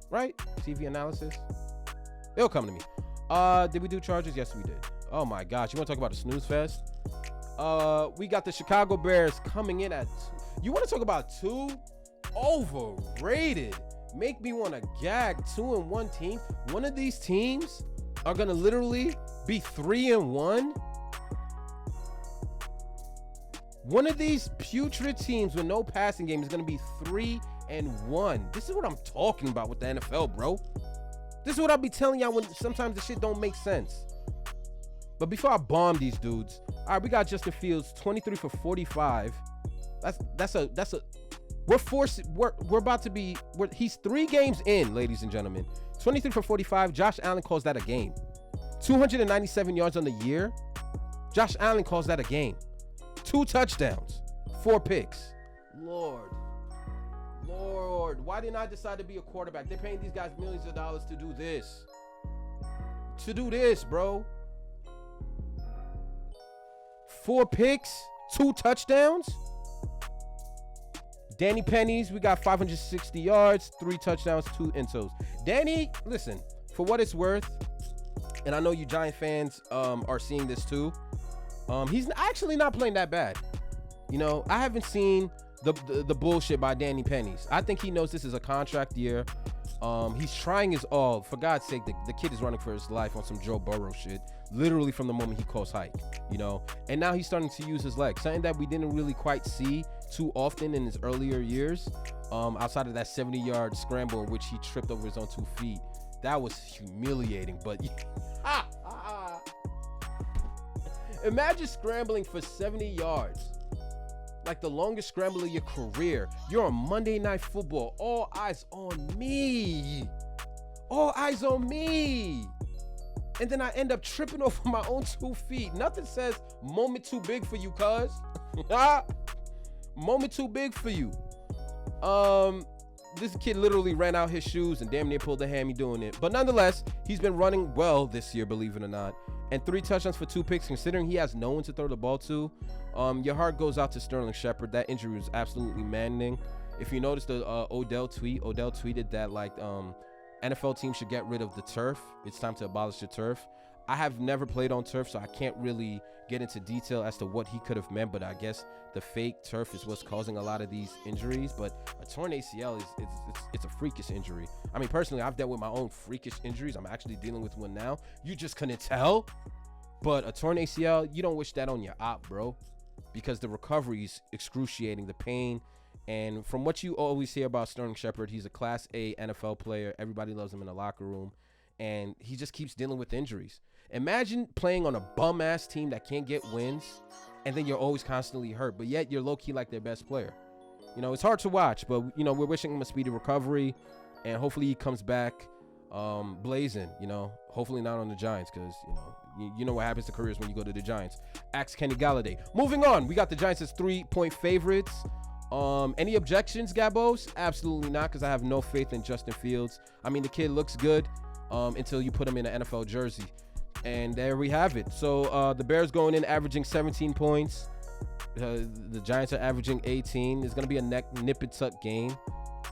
Right? TV analysis. It'll come to me. Did we do Chargers? Yes, we did. Oh my gosh. You want to talk about a snooze fest? We got the Chicago Bears coming in at 2. You want to talk about 2? Overrated. Make me want to gag. 2-1 team. One of these teams are going to literally be 3-1. One of these putrid teams with no passing game is going to be 3-1. This is what I'm talking about with the NFL, bro. This is what I'll be telling y'all when sometimes the shit don't make sense. But before I bomb these dudes, all right, we got Justin Fields, 23 for 45. He's 3 games in, ladies and gentlemen. 23 for 45. Josh Allen calls that a game. 297 yards on the year. Josh Allen calls that a game. 2 touchdowns, 4 picks. Lord, why didn't I decide to be a quarterback? They're paying these guys millions of dollars to do this. Bro. 4 picks, 2 touchdowns. Danny Pennies, we got 560 yards, 3 touchdowns, 2 intos. Danny, listen, for what it's worth, and I know you Giant fans are seeing this too, he's actually not playing that bad. You know, I haven't seen the bullshit by Danny Pennies. I think he knows this is a contract year. He's trying his all. For God's sake, the kid is running for his life on some Joe Burrow shit, literally from the moment he calls hike, you know. And now he's starting to use his legs, something that we didn't really quite see too often in his earlier years, outside of that 70-yard scramble in which he tripped over his own 2 feet. That was humiliating, but imagine scrambling for 70 yards, like the longest scramble of your career. You're on Monday Night Football. All eyes on me. And then I end up tripping over my own 2 feet. Nothing says moment too big for you, cuz. Moment too big for you. This kid literally ran out his shoes and damn near pulled a hammy doing it. But nonetheless, he's been running well this year, believe it or not. And 3 touchdowns for 2 picks, considering he has no one to throw the ball to. Your heart goes out to Sterling Shepard. That injury was absolutely maddening. If you notice the Odell tweeted that like NFL teams should get rid of the turf. It's time to abolish the turf. I have never played on turf, so I can't really get into detail as to what he could have meant, but I guess the fake turf is what's causing a lot of these injuries. But a torn ACL it's a freakish injury. I mean, personally, I've dealt with my own freakish injuries. I'm actually dealing with one now. You just couldn't tell. But a torn ACL, you don't wish that on your op, bro, because the recovery is excruciating, the pain. And from what you always hear about Sterling Shepard, he's a Class A NFL player. Everybody loves him in the locker room, and he just keeps dealing with injuries. Imagine playing on a bum-ass team that can't get wins, and then you're always constantly hurt, but yet you're low-key like their best player. You know, it's hard to watch, but, you know, we're wishing him a speedy recovery, and hopefully he comes back blazing, you know. Hopefully not on the Giants, because, you know what happens to careers when you go to the Giants. Axe Kenny Galladay. Moving on, we got the Giants as 3-point favorites. Any objections, Gabos? Absolutely not, because I have no faith in Justin Fields. I mean, the kid looks good until you put him in an NFL jersey. And there we have it. So the Bears going in averaging 17 points. The Giants are averaging 18. It's going to be a nip-and-tuck game.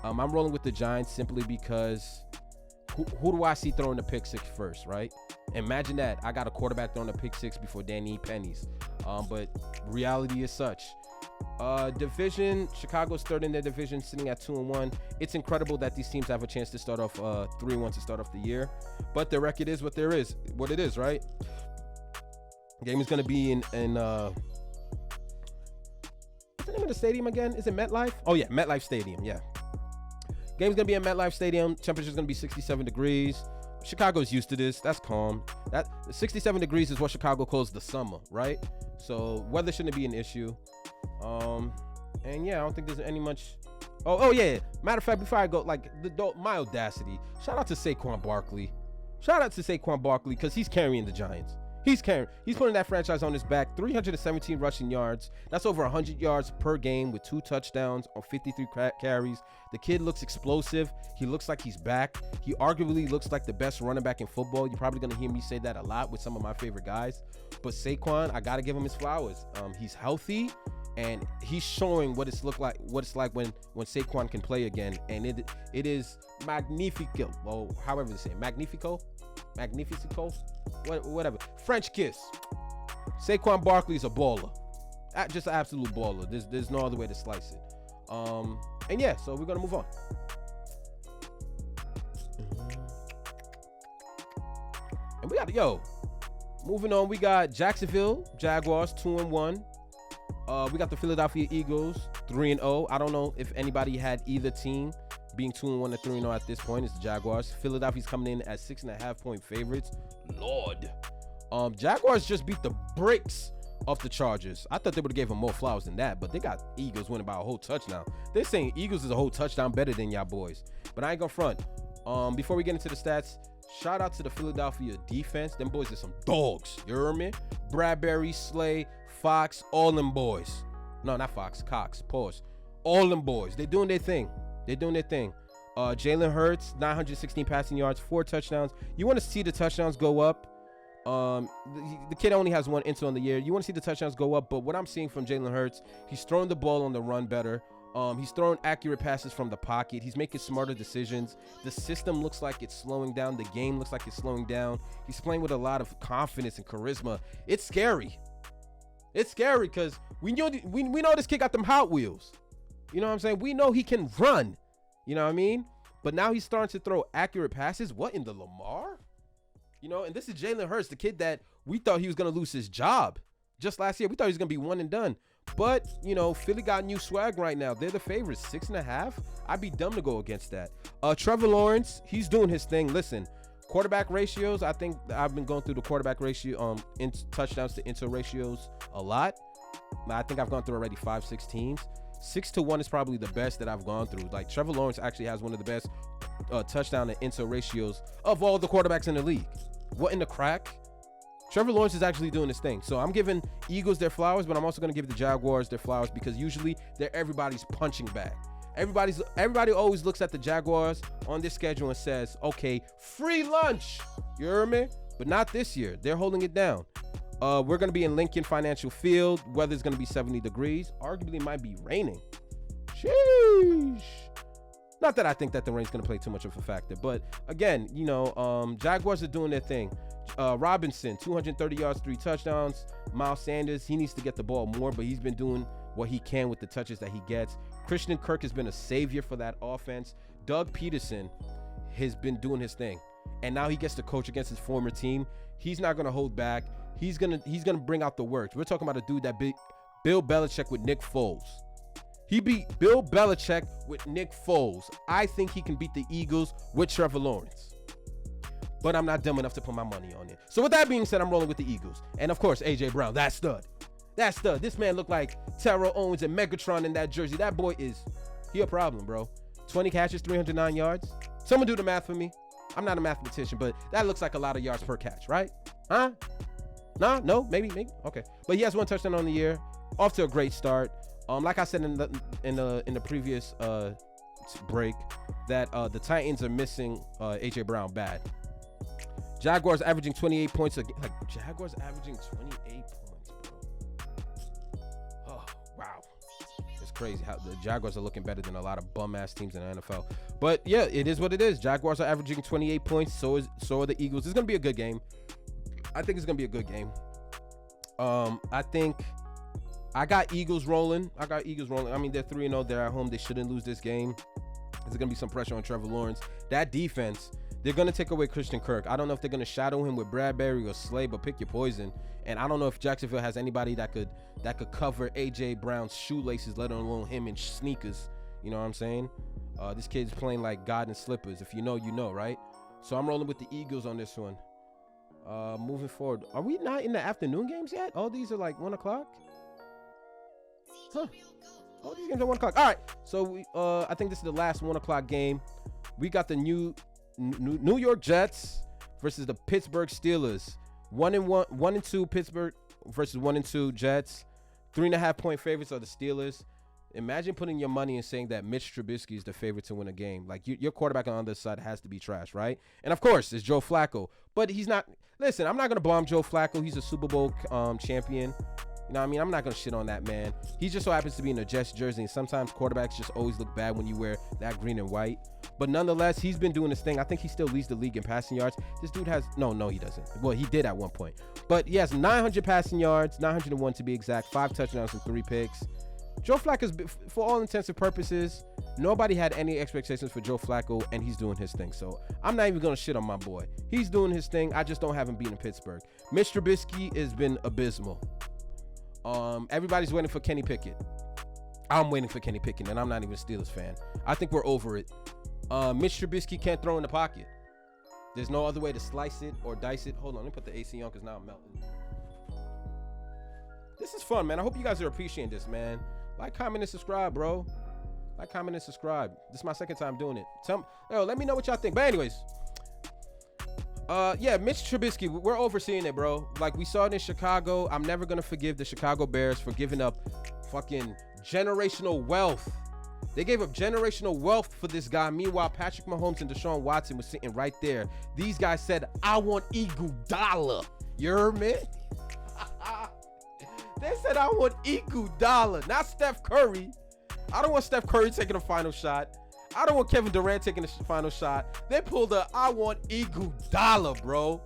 I'm rolling with the Giants simply because who do I see throwing the pick six first, right? Imagine that. I got a quarterback throwing the pick six before Danny Pennies. But reality is such. Division, Chicago's third in their division, sitting at 2-1. It's incredible that these teams have a chance to start off 3-1 to start off the year, but their record is what it is, right? Game is going to be in what's the name of the stadium again? Is it MetLife? Oh yeah, MetLife Stadium. Yeah, game's going to be in MetLife Stadium. Temperature's going to be 67 degrees. Chicago's used to this. That's calm. That 67 degrees is what Chicago calls the summer, right? So weather shouldn't be an issue. And yeah, I don't think there's any much. Oh yeah. Matter of fact, before I go, like my audacity. Shout out to Saquon Barkley. Because he's carrying the Giants. He's putting that franchise on his back. 317 rushing yards. That's over 100 yards per game with 2 touchdowns on 53 carries. The kid looks explosive. He looks like he's back. He arguably looks like the best running back in football. You're probably going to hear me say that a lot with some of my favorite guys. But Saquon, I got to give him his flowers. He's healthy, and he's showing what it's like when Saquon can play again. And it is magnifico. Well, however they say it. Magnifico, whatever. French kiss. Saquon Barkley's a baller, just an absolute baller. There's no other way to slice it. And yeah, so we're gonna move on. And we got moving on. We got Jacksonville Jaguars 2-1. We got the Philadelphia Eagles, 3-0. I don't know if anybody had either team being 2-1 or 3-0 at this point. It's the Jaguars. Philadelphia's coming in as 6.5-point favorites. Lord. Jaguars just beat the bricks off the Chargers. I thought they would have gave them more flowers than that, but they got Eagles winning by a whole touchdown. They're saying Eagles is a whole touchdown better than y'all boys. But I ain't gonna front. Before we get into the stats, shout out to the Philadelphia defense. Them boys are some dogs. You hear me? Bradbury, Slay, Fox, all them boys. No, not Fox, Cox, pause. All them boys. They're doing their thing. Jalen Hurts, 916 passing yards, 4 touchdowns. You want to see the touchdowns go up. The kid only has 1 intel on the year. You want to see the touchdowns go up, but what I'm seeing from Jalen Hurts, he's throwing the ball on the run better. He's throwing accurate passes from the pocket. He's making smarter decisions. The system looks like it's slowing down. The game looks like it's slowing down. He's playing with a lot of confidence and charisma. It's scary. It's scary because we know this kid got them Hot Wheels. You know what I'm saying? We know he can run. You know what I mean? But now he's starting to throw accurate passes. What in the Lamar? You know, and this is Jalen Hurts, the kid that we thought he was going to lose his job. Just last year, we thought he was going to be one and done. But, you know, Philly got new swag right now. They're the favorites, 6.5. I'd be dumb to go against that. Trevor Lawrence, he's doing his thing. Listen, quarterback ratios, I think I've been going through the quarterback ratio, in touchdowns to inter ratios a lot. I think I've gone through already 5-6 teams. 6-1 is probably the best that I've gone through. Like, Trevor Lawrence actually has one of the best touchdown to inter ratios of all the quarterbacks in the league. What in the crack? Trevor Lawrence is actually doing his thing. So I'm giving Eagles their flowers, but I'm also going to give the Jaguars their flowers because usually they're everybody's punching bag. Everybody always looks at the Jaguars on their schedule and says, okay, free lunch. You hear me? But not this year. They're holding it down. We're going to be in Lincoln Financial Field. Weather's going to be 70 degrees. Arguably might be raining. Sheesh. Not that I think that the rain's going to play too much of a factor. But again, you know, Jaguars are doing their thing. Robinson, 230 yards, 3 touchdowns. Miles Sanders, he needs to get the ball more, but he's been doing what he can with the touches that he gets. Christian Kirk has been a savior for that offense. Doug Peterson has been doing his thing. And now he gets to coach against his former team. He's not going to hold back. He's gonna bring out the works. We're talking about a dude that beat Bill Belichick with Nick Foles. He beat Bill Belichick with Nick Foles. I think he can beat the Eagles with Trevor Lawrence. But I'm not dumb enough to put my money on it. So with that being said, I'm rolling with the Eagles. And of course, A.J. Brown, that stud. This man looked like Terrell Owens and Megatron in that jersey. That boy he a problem, bro. 20 catches, 309 yards. Someone do the math for me. I'm not a mathematician, but that looks like a lot of yards per catch, right? Huh? Nah, no, maybe. Okay. But he has 1 touchdown on the year. Off to a great start. Like I said in the previous break, that the Titans are missing A.J. Brown bad. Jaguars averaging 28 points. Jaguars averaging 28 points, bro. Oh, wow. It's crazy how the Jaguars are looking better than a lot of bum-ass teams in the NFL. But, yeah, it is what it is. Jaguars are averaging 28 points. So are the Eagles. It's going to be a good game. I think it's going to be a good game. I think I got Eagles rolling. I mean, they're 3-0. They're at home. They shouldn't lose this game. There's going to be some pressure on Trevor Lawrence. That defense, they're going to take away Christian Kirk. I don't know if they're going to shadow him with Bradbury or Slay, but pick your poison. And I don't know if Jacksonville has anybody that could cover A.J. Brown's shoelaces, let alone him in sneakers. You know what I'm saying? This kid's playing like God in slippers. If you know, you know, right? So I'm rolling with the Eagles on this one. Moving forward. Are we not in the afternoon games yet? All these are like 1 o'clock? Huh. All these games are 1 o'clock. All right. So I think this is the last 1 o'clock game. We got the New York Jets versus the Pittsburgh Steelers. 1-2 Pittsburgh versus 1-2 Jets. 3.5-point favorites are the Steelers. Imagine putting your money and saying that Mitch Trubisky is the favorite to win a game. Like, your quarterback on the other side has to be trash, right? And, of course, it's Joe Flacco. But he's not – listen, I'm not going to bomb Joe Flacco. He's a Super Bowl champion. You know what I mean? I'm not going to shit on that man. He just so happens to be in a Jets jersey, and sometimes quarterbacks just always look bad when you wear that green and white. But nonetheless, he's been doing his thing. I think he still leads the league in passing yards. This dude has – no, he doesn't. Well, he did at one point. But he has 900 passing yards, 901 to be exact, 5 touchdowns and 3 picks. Joe Flacco's, for all intents and purposes, nobody had any expectations for Joe Flacco, and he's doing his thing. So I'm not even going to shit on my boy. He's doing his thing. I just don't have him beating Pittsburgh. Mitch Trubisky has been abysmal. Everybody's waiting for Kenny Pickett. I'm waiting for Kenny Pickett, and I'm not even a Steelers fan. I think we're over it. Mitch Trubisky can't throw in the pocket. There's no other way to slice it or dice it. Hold on, let me put the AC on because now I'm melting. This is fun, man. I hope you guys are appreciating this, man. Like, comment, and subscribe, bro. Like, comment, and subscribe. This is my second time doing it. Let me know what y'all think. But anyways, yeah, Mitch Trubisky, we're overseeing it, bro. Like, we saw it in Chicago. I'm never gonna forgive the Chicago Bears for giving up fucking generational wealth. They gave up generational wealth for this guy. Meanwhile, Patrick Mahomes and Deshaun Watson was sitting right there. These guys said, I want Iguodala. You heard me? They said, I want Iguodala, not Steph Curry. I don't want Steph Curry taking a final shot. I don't want Kevin Durant taking a final shot. They pulled I want Iguodala, bro.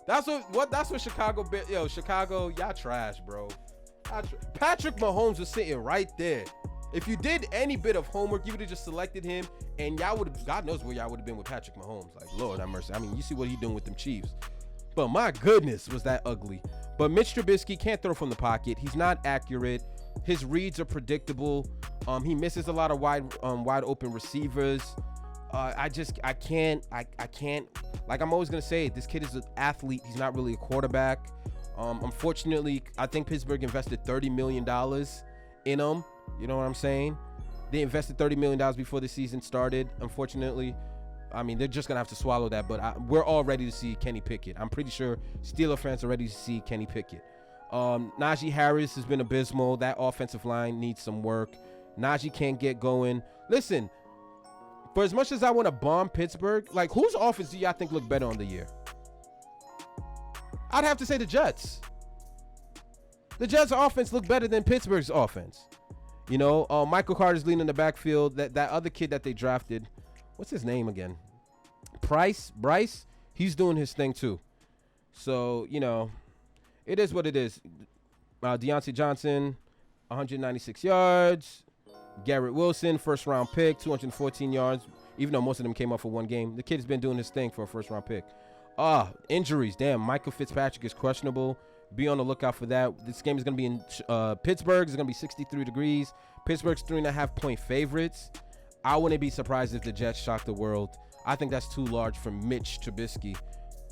That's what Chicago, Chicago, y'all trash, bro. Patrick Mahomes was sitting right there. If you did any bit of homework, you would have just selected him, and y'all would have, God knows where y'all would have been with Patrick Mahomes. Like, Lord have mercy. I mean, you see what he's doing with them Chiefs. But my goodness, was that ugly. But Mitch Trubisky can't throw from the pocket. He's not accurate. His reads are predictable. He misses a lot of wide open receivers. I can't. Like I'm always gonna say, this kid is an athlete. He's not really a quarterback. Unfortunately, I think Pittsburgh invested $30 million in him. You know what I'm saying? They invested $30 million before the season started. Unfortunately, I mean, they're just going to have to swallow that. But we're all ready to see Kenny Pickett. I'm pretty sure Steelers fans are ready to see Kenny Pickett. Najee Harris has been abysmal. That offensive line needs some work. Najee can't get going. Listen, for as much as I want to bomb Pittsburgh, like, whose offense do y'all think look better on the year? I'd have to say the Jets. The Jets' offense looked better than Pittsburgh's offense. You know, Michael Carter's leading the backfield. That other kid that they drafted, what's his name again? Bryce? He's doing his thing too. So, you know, it is what it is. Deontay Johnson, 196 yards. Garrett Wilson, first-round pick, 214 yards, even though most of them came up for one game. The kid's been doing his thing for a first-round pick. Injuries. Damn, Michael Fitzpatrick is questionable. Be on the lookout for that. This game is going to be in Pittsburgh. It's going to be 63 degrees. Pittsburgh's 3.5-point favorites. I wouldn't be surprised if the Jets shock the world. I think that's too large for Mitch Trubisky.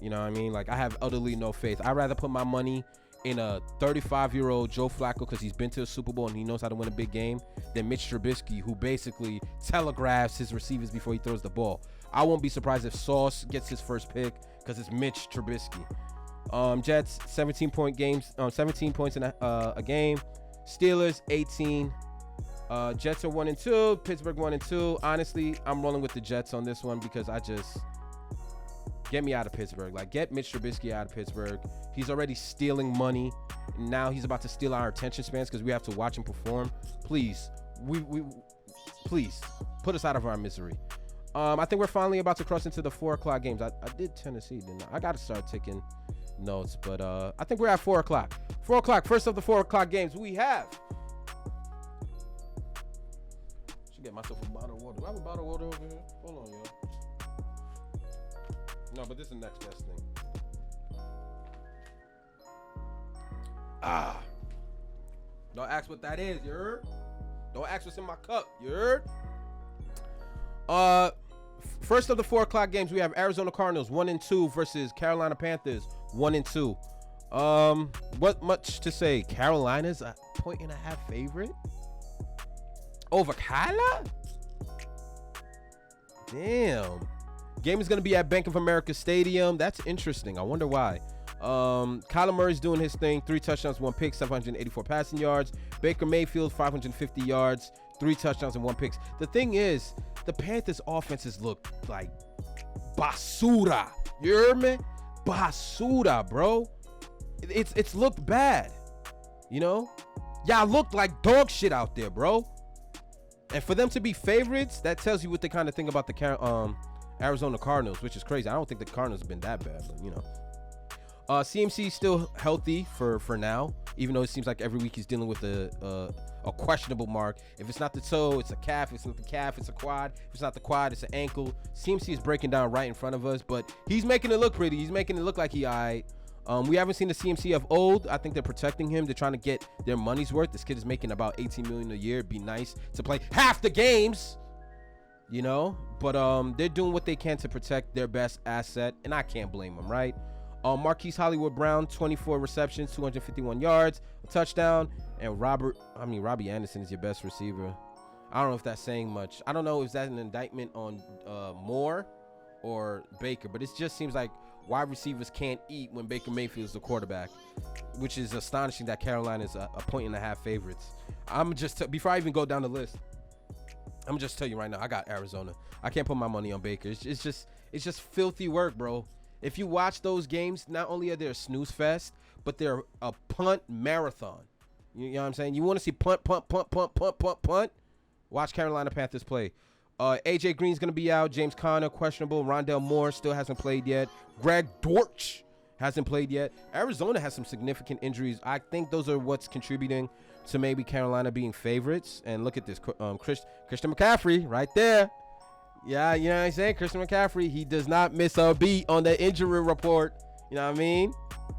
You know what I mean? Like, I have utterly no faith. I'd rather put my money in a 35-year-old Joe Flacco because he's been to a Super Bowl and he knows how to win a big game than Mitch Trubisky, who basically telegraphs his receivers before he throws the ball. I won't be surprised if Sauce gets his first pick because it's Mitch Trubisky. Jets 17 points in a game. Steelers 18. Jets are 1-2. Pittsburgh 1-2. Honestly, I'm rolling with the Jets on this one because get me out of Pittsburgh. Like, get Mitch Trubisky out of Pittsburgh. He's already stealing money. Now he's about to steal our attention spans because we have to watch him perform. Please, please put us out of our misery. I think we're finally about to cross into the 4 o'clock games. I did Tennessee, didn't I? I got to start taking notes, but I think we're at 4 o'clock. 4 o'clock, first of the 4 o'clock games we have. Should get myself a bottle of water. Do I have a bottle of water over here? Hold on, yo. No, but this is the next best thing. Don't ask what that is, you heard? Don't ask what's in my cup, you heard? First of the 4 o'clock games, we have Arizona Cardinals 1-2 versus Carolina Panthers 1-2. What much to say? Carolina's a 1.5 favorite over Kyla? Damn. Game is going to be at Bank of America Stadium. That's interesting. I wonder why. Kyler Murray's doing his thing. 3 touchdowns, 1 pick, 784 passing yards. Baker Mayfield, 550 yards, 3 touchdowns and 1 pick. The thing is, the Panthers' offenses look like basura. You hear me? Basura, bro. It's looked bad. You know? Y'all look like dog shit out there, bro. And for them to be favorites, that tells you what they kind of think about the Arizona Cardinals, which is crazy. I don't think the Cardinals have been that bad, but you know. CMC is still healthy for now, even though it seems like every week he's dealing with a questionable mark. If it's not the toe, it's a calf. If it's not the calf, it's a quad. If it's not the quad, it's an ankle. CMC is breaking down right in front of us, but he's making it look pretty. He's making it look like he all right. We haven't seen the CMC of old. I think they're protecting him. They're trying to get their money's worth. This kid is making about $18 million a year. It'd be nice to play half the games, you know. But they're doing what they can to protect their best asset, and I can't blame them, right? Marquise Hollywood Brown, 24 receptions, 251 yards, a touchdown, and Robbie Anderson is your best receiver. I don't know if that's saying much. I don't know if that's an indictment on Moore or Baker, but it just seems like wide receivers can't eat when Baker Mayfield's the quarterback, which is astonishing that Carolina is a 1.5 favorites. Before I even go down the list, I'm just tell you right now, I got Arizona. I can't put my money on Baker. It's just filthy work, bro. If you watch those games, not only are they a snooze fest, but they're a punt marathon. You know what I'm saying? You want to see punt. Watch Carolina Panthers play. AJ Green's going to be out. James Conner, questionable. Rondell Moore still hasn't played yet. Greg Dortch hasn't played yet. Arizona has some significant injuries. I think those are what's contributing to maybe Carolina being favorites. And look at this. Christian McCaffrey right there. Yeah, you know what I'm saying? Christian McCaffrey, he does not miss a beat on the injury report. You know what I mean?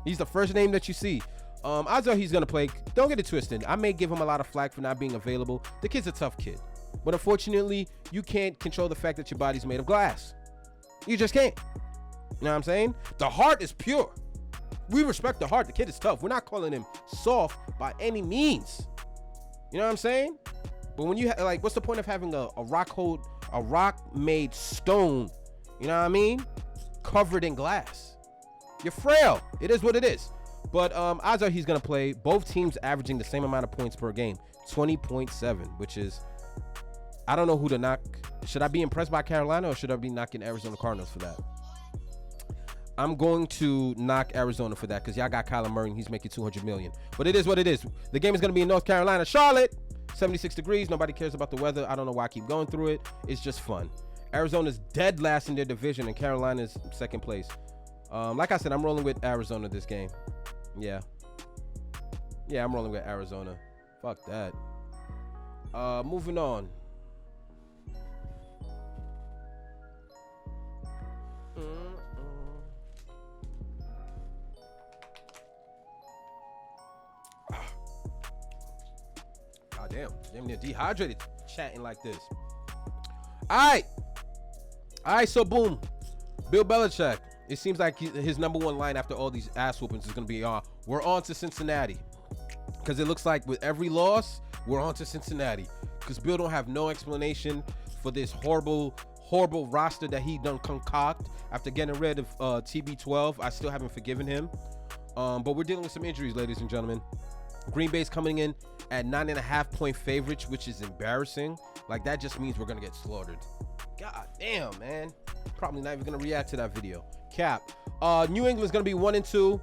He's the first name that you see. Odds are he's going to play. Don't get it twisted. I may give him a lot of flack for not being available. The kid's a tough kid. But unfortunately, you can't control the fact that your body's made of glass. You just can't. You know what I'm saying? The heart is pure. We respect the heart. The kid is tough. We're not calling him soft by any means. You know what I'm saying? But when you what's the point of having a rock-made stone, you know what I mean, covered in glass? You're frail. It is what it is. But odds are he's going to play. Both teams averaging the same amount of points per game, 20.7, which is, I don't know who to knock. Should I be impressed by Carolina or should I be knocking Arizona Cardinals for that? I'm going to knock Arizona for that because y'all got Kyler Murray and he's making $200 million. But it is what it is. The game is going to be in North Carolina, Charlotte, 76 degrees. Nobody cares about the weather. I don't know why I keep going through it. It's just fun. Arizona's dead last in their division and Carolina's second place. Like I said, I'm rolling with Arizona this game. Yeah, I'm rolling with Arizona. Fuck that. Moving on. God damn near dehydrated chatting like this. All right, so boom. Bill Belichick. It seems like his number one line after all these ass whoopings is going to be, we're on to Cincinnati. Because it looks like with every loss, we're on to Cincinnati. Because Bill don't have no explanation for this horrible roster that he done concoct after getting rid of TB12. I still haven't forgiven him. But we're dealing with some injuries, ladies and gentlemen. Green Bay's coming in at 9.5-point favorites, which is embarrassing. Like, that just means we're going to get slaughtered. God damn, man. Probably not even going to react to that video. Cap. New England's going to be 1-2.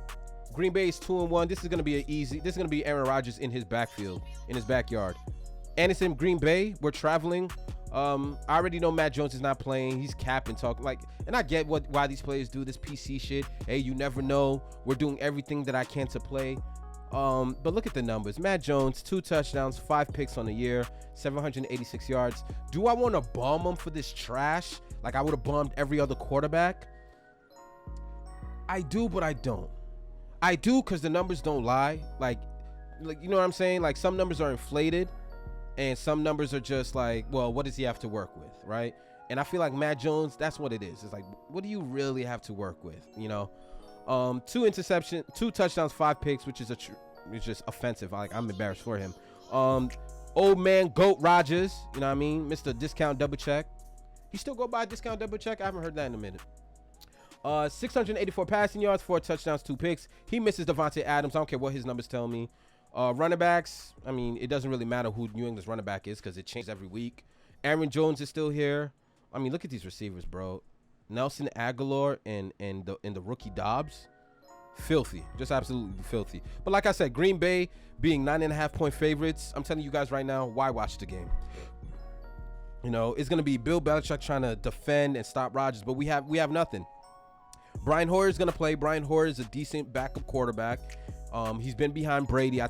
Green Bay is 2-1. This is going to be this is going to be Aaron Rodgers in his backfield, in his backyard. And it's in Green Bay. We're traveling. I already know Matt Jones is not playing. He's capping, talking like, and I get why these players do this PC shit. Hey, you never know. We're doing everything that I can to play. But look at the numbers. Matt Jones, 2 touchdowns, 5 picks on the year, 786 yards. Do I want to bomb him for this trash? Like I would have bombed every other quarterback? I do, but I don't. I do because the numbers don't lie. Like you know what I'm saying? Like some numbers are inflated and some numbers are just like, well, what does he have to work with, right? And I feel like Matt Jones, that's what it is. It's like, what do you really have to work with, you know? 2 interceptions, 2 touchdowns, 5 picks, which is it's just offensive. I'm embarrassed for him. Old man Goat Rodgers, you know what I mean? Mr. Discount Double Check. He still go by Discount Double Check? I haven't heard that in a minute. 684 passing yards, 4 touchdowns, 2 picks. He misses Devontae Adams. I don't care what his numbers tell me. Running backs, I mean, it doesn't really matter who New England's running back is because it changes every week. Aaron Jones is still here. I mean, look at these receivers, bro. Nelson Aguilar and the rookie Dobbs. Filthy. Just absolutely filthy. But like I said, Green Bay being 9.5-point favorites, I'm telling you guys right now, why watch the game? You know, it's going to be Bill Belichick trying to defend and stop Rodgers, but we have nothing. Brian Hoyer is going to play. Brian Hoyer is a decent backup quarterback. He's been behind Brady. I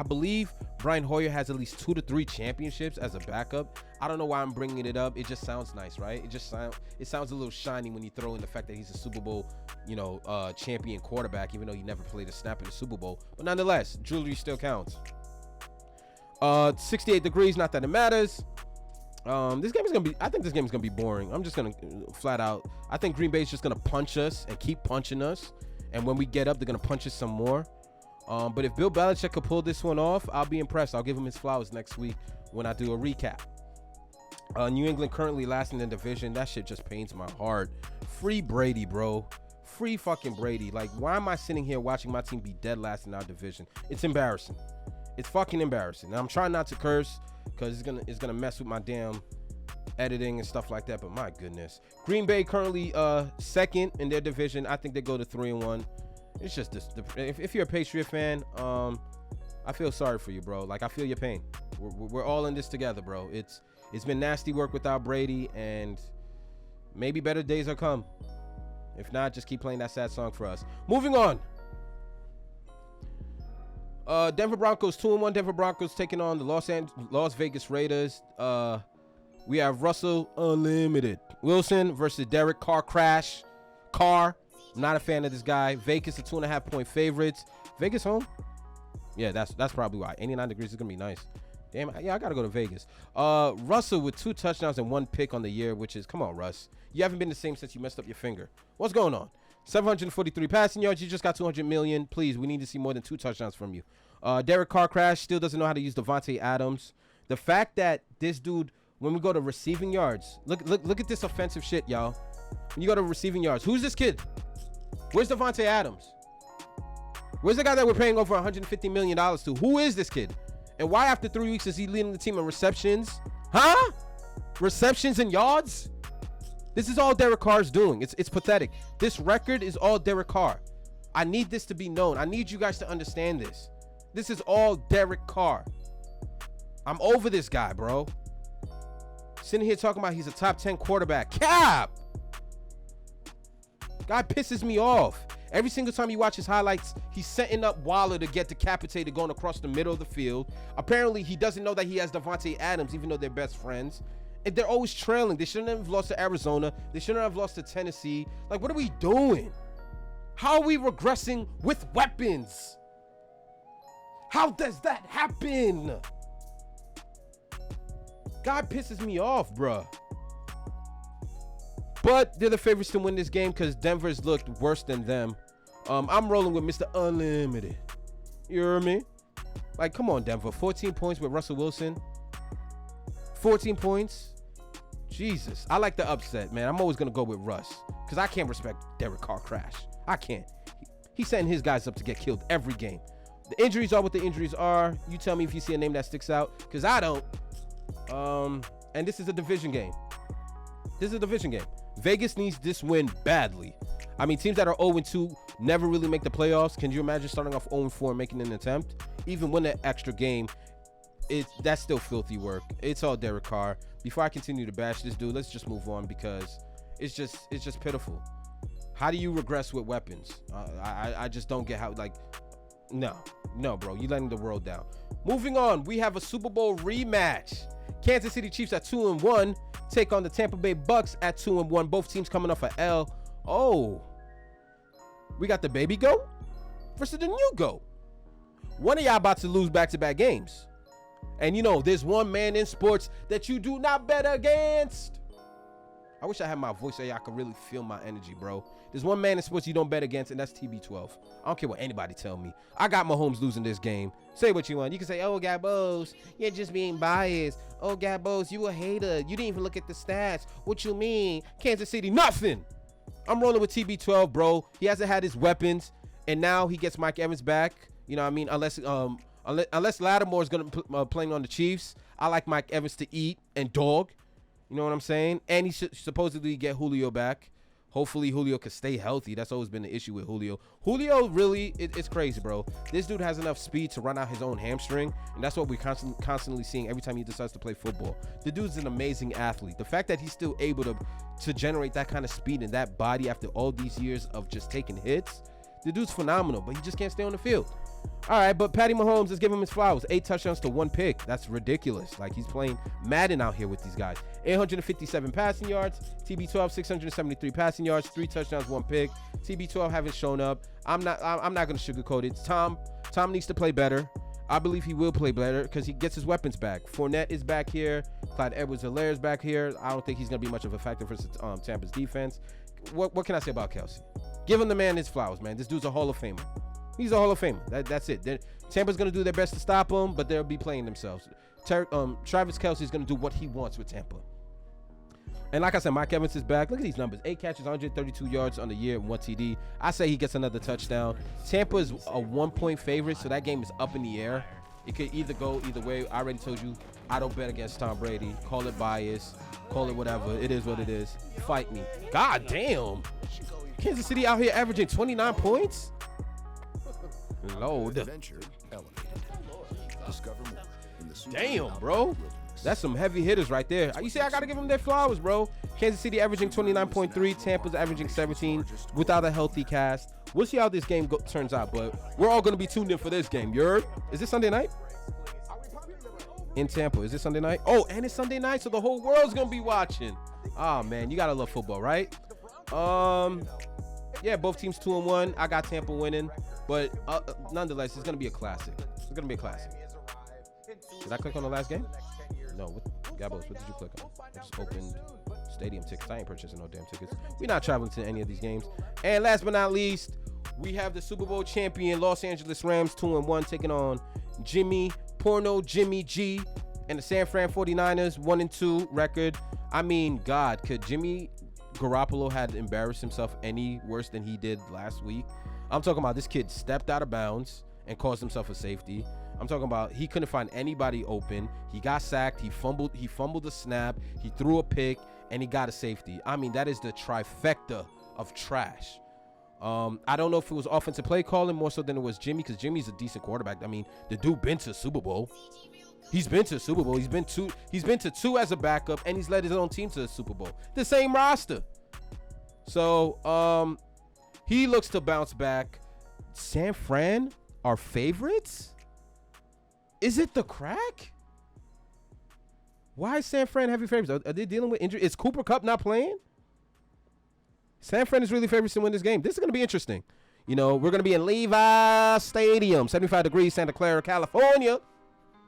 believe Brian Hoyer has at least 2 to 3 championships as a backup. I don't know why I'm bringing it up. It just sounds nice, right? It sounds a little shiny when you throw in the fact that he's a Super Bowl, champion quarterback, even though he never played a snap in the Super Bowl. But nonetheless, jewelry still counts. 68 degrees, not that it matters. I think this game is gonna be boring. I'm just gonna flat out. I think Green Bay is just gonna punch us and keep punching us. And when we get up, they're going to punch us some more. But if Bill Belichick could pull this one off, I'll be impressed. I'll give him his flowers next week when I do a recap. New England currently last in the division. That shit just pains my heart. Free Brady, bro. Free fucking Brady. Like, why am I sitting here watching my team be dead last in our division? It's embarrassing. It's fucking embarrassing. And I'm trying not to curse because it's gonna mess with my damn editing and stuff like that, but my goodness. Green Bay currently second in their division. I think they go to 3-1. It's just this. If you're a Patriot fan, I feel sorry for you, bro. Like, I feel your pain. We're all in this together, bro. It's been nasty work without Brady, and maybe better days are come. If not, just keep playing that sad song for us. Moving on. Denver Broncos 2-1. Denver Broncos taking on the Las Vegas Raiders. We have Russell Unlimited Wilson versus Derek Carr Crash. I'm not a fan of this guy. Vegas, a 2.5-point favorites. Vegas home? Yeah, that's probably why. 89 degrees is gonna be nice. Damn, yeah, I gotta go to Vegas. Russell with 2 touchdowns and 1 pick on the year, which is, come on, Russ. You haven't been the same since you messed up your finger. What's going on? 743 passing yards. You just got 200 million. Please, we need to see more than 2 touchdowns from you. Derek Carr Crash still doesn't know how to use Devontae Adams. The fact that this dude, when we go to receiving yards, look at this offensive shit, y'all. When you go to receiving yards, who's this kid? Where's Devontae Adams? Where's the guy that we're paying over $150 million to? Who is this kid? And why after 3 weeks is he leading the team in receptions? Huh? Receptions and yards? This is all Derek Carr's doing. It's pathetic. This record is all Derek Carr. I need this to be known. I need you guys to understand this. This is all Derek Carr. I'm over this guy, bro. Sitting here talking about he's a top 10 quarterback. Cap! Guy pisses me off. Every single time you watch his highlights, he's setting up Waller to get decapitated going across the middle of the field. Apparently, he doesn't know that he has Devontae Adams, even though they're best friends. And they're always trailing. They shouldn't have lost to Arizona. They shouldn't have lost to Tennessee. Like, what are we doing? How are we regressing with weapons? How does that happen? Guy pisses me off, bruh. But they're the favorites to win this game because Denver's looked worse than them. I'm rolling with Mr. Unlimited. You hear me? Like, come on, Denver. 14 points with Russell Wilson. 14 points. Jesus. I like the upset, man. I'm always going to go with Russ because I can't respect Derek Carr Crash. I can't. He's setting his guys up to get killed every game. The injuries are what the injuries are. You tell me if you see a name that sticks out because I don't. And this is a division game. Vegas needs this win badly. I mean, teams that are 0-2 never really make the playoffs. Can you imagine starting off 0-4 and making an attempt? Even win that extra game, that's still filthy work. It's all Derek Carr. Before I continue to bash this dude, let's just move on because it's just pitiful. How do you regress with weapons? I just don't get how, like, no, bro. You're letting the world down. Moving on, we have a Super Bowl rematch. Kansas City Chiefs at 2-1 take on the Tampa Bay Bucks at 2-1. Both teams coming off a L. Oh, we got the baby goat versus the new goat. One of y'all about to lose back-to-back games. And you know, there's one man in sports that you do not bet against. I wish I had my voice so y'all could really feel my energy, bro. There's one man in sports you don't bet against, and that's TB12. I don't care what anybody tell me. I got Mahomes losing this game. Say what you want. You can say, oh, Gabos, you're just being biased. Oh, Gabos, you a hater. You didn't even look at the stats. What you mean? Kansas City, nothing. I'm rolling with TB12, bro. He hasn't had his weapons, and now he gets Mike Evans back. You know what I mean? Unless Lattimore's going to playing on the Chiefs, I like Mike Evans to eat and dog. You know what I'm saying? And he should supposedly get Julio back. Hopefully Julio can stay healthy. That's always been the issue with Julio. Julio really, it's crazy, bro. This dude has enough speed to run out his own hamstring, and that's what we're constantly seeing every time he decides to play football. The dude's an amazing athlete. The fact that he's still able to generate that kind of speed and that body after all these years of just taking hits, The dude's phenomenal, but he just can't stay on the field. All right, but Patty Mahomes is giving him his flowers. 8 touchdowns to 1 pick. That's ridiculous. Like, he's playing Madden out here with these guys. 857 passing yards. TB12, 673 passing yards. 3 touchdowns, 1 pick. TB12 haven't shown up. I'm not going to sugarcoat it. Tom needs to play better. I believe he will play better because he gets his weapons back. Fournette is back here. Clyde Edwards-Helaire is back here. I don't think he's going to be much of a factor for Tampa's defense. What can I say about Kelce? Give him the man his flowers, man. This dude's a Hall of Famer. He's a Hall of Famer. That's it. Tampa's going to do their best to stop him, but they'll be playing themselves. Travis Kelce is going to do what he wants with Tampa. And like I said, Mike Evans is back. Look at these numbers. 8 catches, 132 yards on the year, and 1 TD. I say he gets another touchdown. Tampa is a 1-point favorite, so that game is up in the air. It could either go either way. I already told you, I don't bet against Tom Brady. Call it bias. Call it whatever. It is what it is. Fight me. God damn. Kansas City out here averaging 29 points? Lord. Damn, bro. That's some heavy hitters right there. You see, I got to give them their flowers, bro. Kansas City averaging 29.3. Tampa's averaging 17 without a healthy cast. We'll see how this game turns out, but we're all going to be tuned in for this game. You heard? Is this Sunday night? In Tampa. Is this Sunday night? Oh, and it's Sunday night, so the whole world's going to be watching. Oh, man. You got to love football, right? Yeah, both teams 2-1. I got Tampa winning, but nonetheless, it's going to be a classic. It's going to be a classic. Did I click on the last game? No. Gabos, what did you click on? I just opened stadium tickets. I ain't purchasing no damn tickets. We're not traveling to any of these games. And last but not least, we have the Super Bowl champion Los Angeles Rams 2-1 taking on Jimmy G and the San Fran 49ers 1-2 record. I mean, God, could Jimmy Garoppolo had embarrassed himself any worse than he did last week? I'm talking about this kid stepped out of bounds and caused himself a safety. I'm talking about he couldn't find anybody open. He got sacked. He fumbled the snap. He threw a pick, and he got a safety. I mean, that is the trifecta of trash. I don't know if it was offensive play calling more so than it was Jimmy, because Jimmy's a decent quarterback. I mean, the dude been to Super Bowl. He's been to Super Bowl. He's been to two as a backup, and he's led his own team to the Super Bowl. The same roster. So he looks to bounce back. San Fran are favorites? Is it the crack? Why is San Fran heavy favorites? Are they dealing with injury? Is Cooper Kupp not playing? San Fran is really favorites to win this game. This is going to be interesting. You know, we're going to be in Levi Stadium, 75 degrees, Santa Clara, California.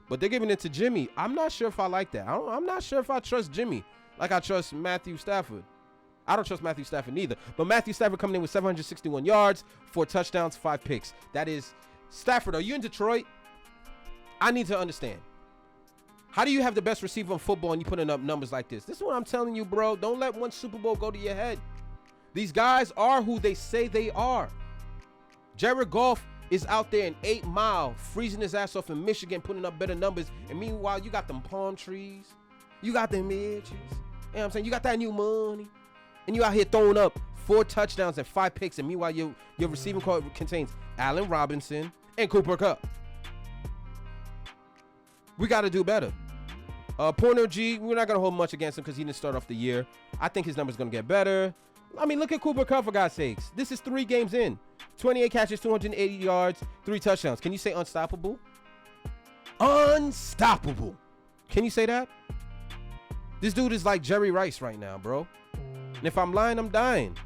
But they're giving it to Jimmy. I'm not sure if I like that. I'm not sure if I trust Jimmy like I trust Matthew Stafford. I don't trust Matthew Stafford neither. But Matthew Stafford coming in with 761 yards, 4 touchdowns, 5 picks. That is, Stafford, are you in Detroit? I need to understand. How do you have the best receiver in football and you putting up numbers like this? This is what I'm telling you, bro. Don't let one Super Bowl go to your head. These guys are who they say they are. Jared Goff is out there in 8 Mile, freezing his ass off in Michigan, putting up better numbers. And meanwhile, you got them palm trees. You got them edges. You know what I'm saying? You got that new money. And you out here throwing up 4 touchdowns and 5 picks. And meanwhile, your receiving core contains Allen Robinson and Cooper Kupp. We got to do better. Porno G, we're not going to hold much against him because he didn't start off the year. I think his number's going to get better. I mean, look at Cooper Kupp, for God's sakes. This is 3 games in. 28 catches, 280 yards, 3 touchdowns. Can you say unstoppable? Unstoppable. Can you say that? This dude is like Jerry Rice right now, bro. And if I'm lying, I'm dying.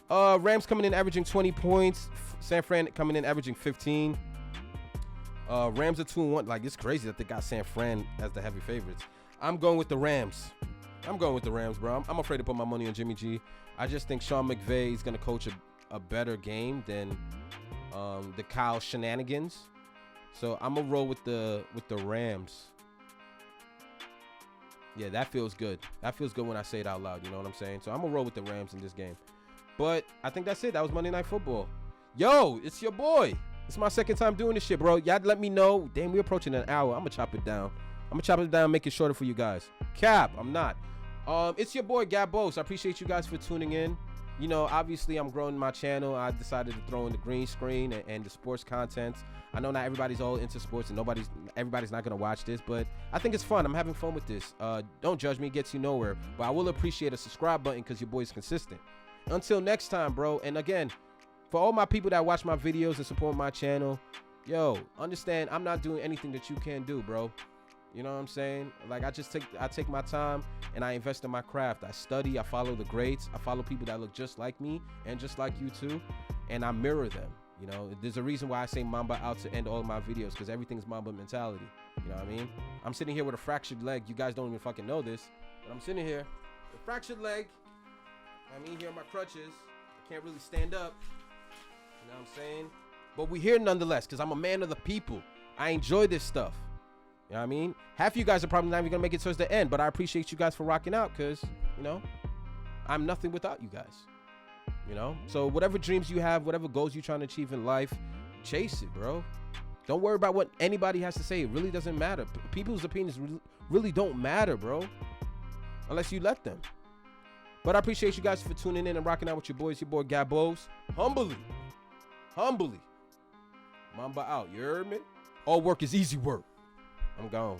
Rams coming in averaging 20 points. San Fran coming in averaging 15. Rams are 2-1. Like, it's crazy that they got San Fran as the heavy favorites. I'm going with the Rams. I'm going with the Rams, bro. I'm afraid to put my money on Jimmy G. I just think Sean McVay is going to coach a better game than the Kyle shenanigans. So I'm going to roll with the Rams. Yeah, that feels good. That feels good when I say it out loud. You know what I'm saying? So I'm going to roll with the Rams in this game. But I think that's it. That was Monday Night Football. Yo, it's your boy. It's my second time doing this shit, bro. Y'all let me know. Damn, we're approaching an hour. I'm going to chop it down. Make it shorter for you guys. Cap, I'm not. It's your boy Gabos. I appreciate you guys for tuning in. You know, obviously I'm growing my channel. I decided to throw in the green screen and the sports content. I know not everybody's all into sports and everybody's not gonna watch this, but I think it's fun. I'm having fun with this. Don't judge me, it gets you nowhere. But I will appreciate a subscribe button because your boy's consistent. Until next time, bro. And again, For all my people that watch my videos and support my channel, yo, understand I'm not doing anything that you can't do, bro. You know what I'm saying? Like, I take my time and I invest in my craft. I study, I follow the greats, I follow people that look just like me and just like you too, and I mirror them. You know, there's a reason why I say Mamba out to end all of my videos, because everything's Mamba mentality. You know what I mean? I'm sitting here with a fractured leg. You guys don't even fucking know this, but I'm sitting here with a fractured leg. I mean, here are my crutches. I can't really stand up. You know what I'm saying? But we're here nonetheless, because I'm a man of the people. I enjoy this stuff. You know what I mean? Half of you guys are probably not even going to make it towards the end, but I appreciate you guys for rocking out, because, you know, I'm nothing without you guys. You know? So whatever dreams you have, whatever goals you're trying to achieve in life, chase it, bro. Don't worry about what anybody has to say. It really doesn't matter. People's opinions really don't matter, bro. Unless you let them. But I appreciate you guys for tuning in and rocking out with your boys. Your boy Gabos. Humbly. Mamba out. You heard me? All work is easy work. I'm gone.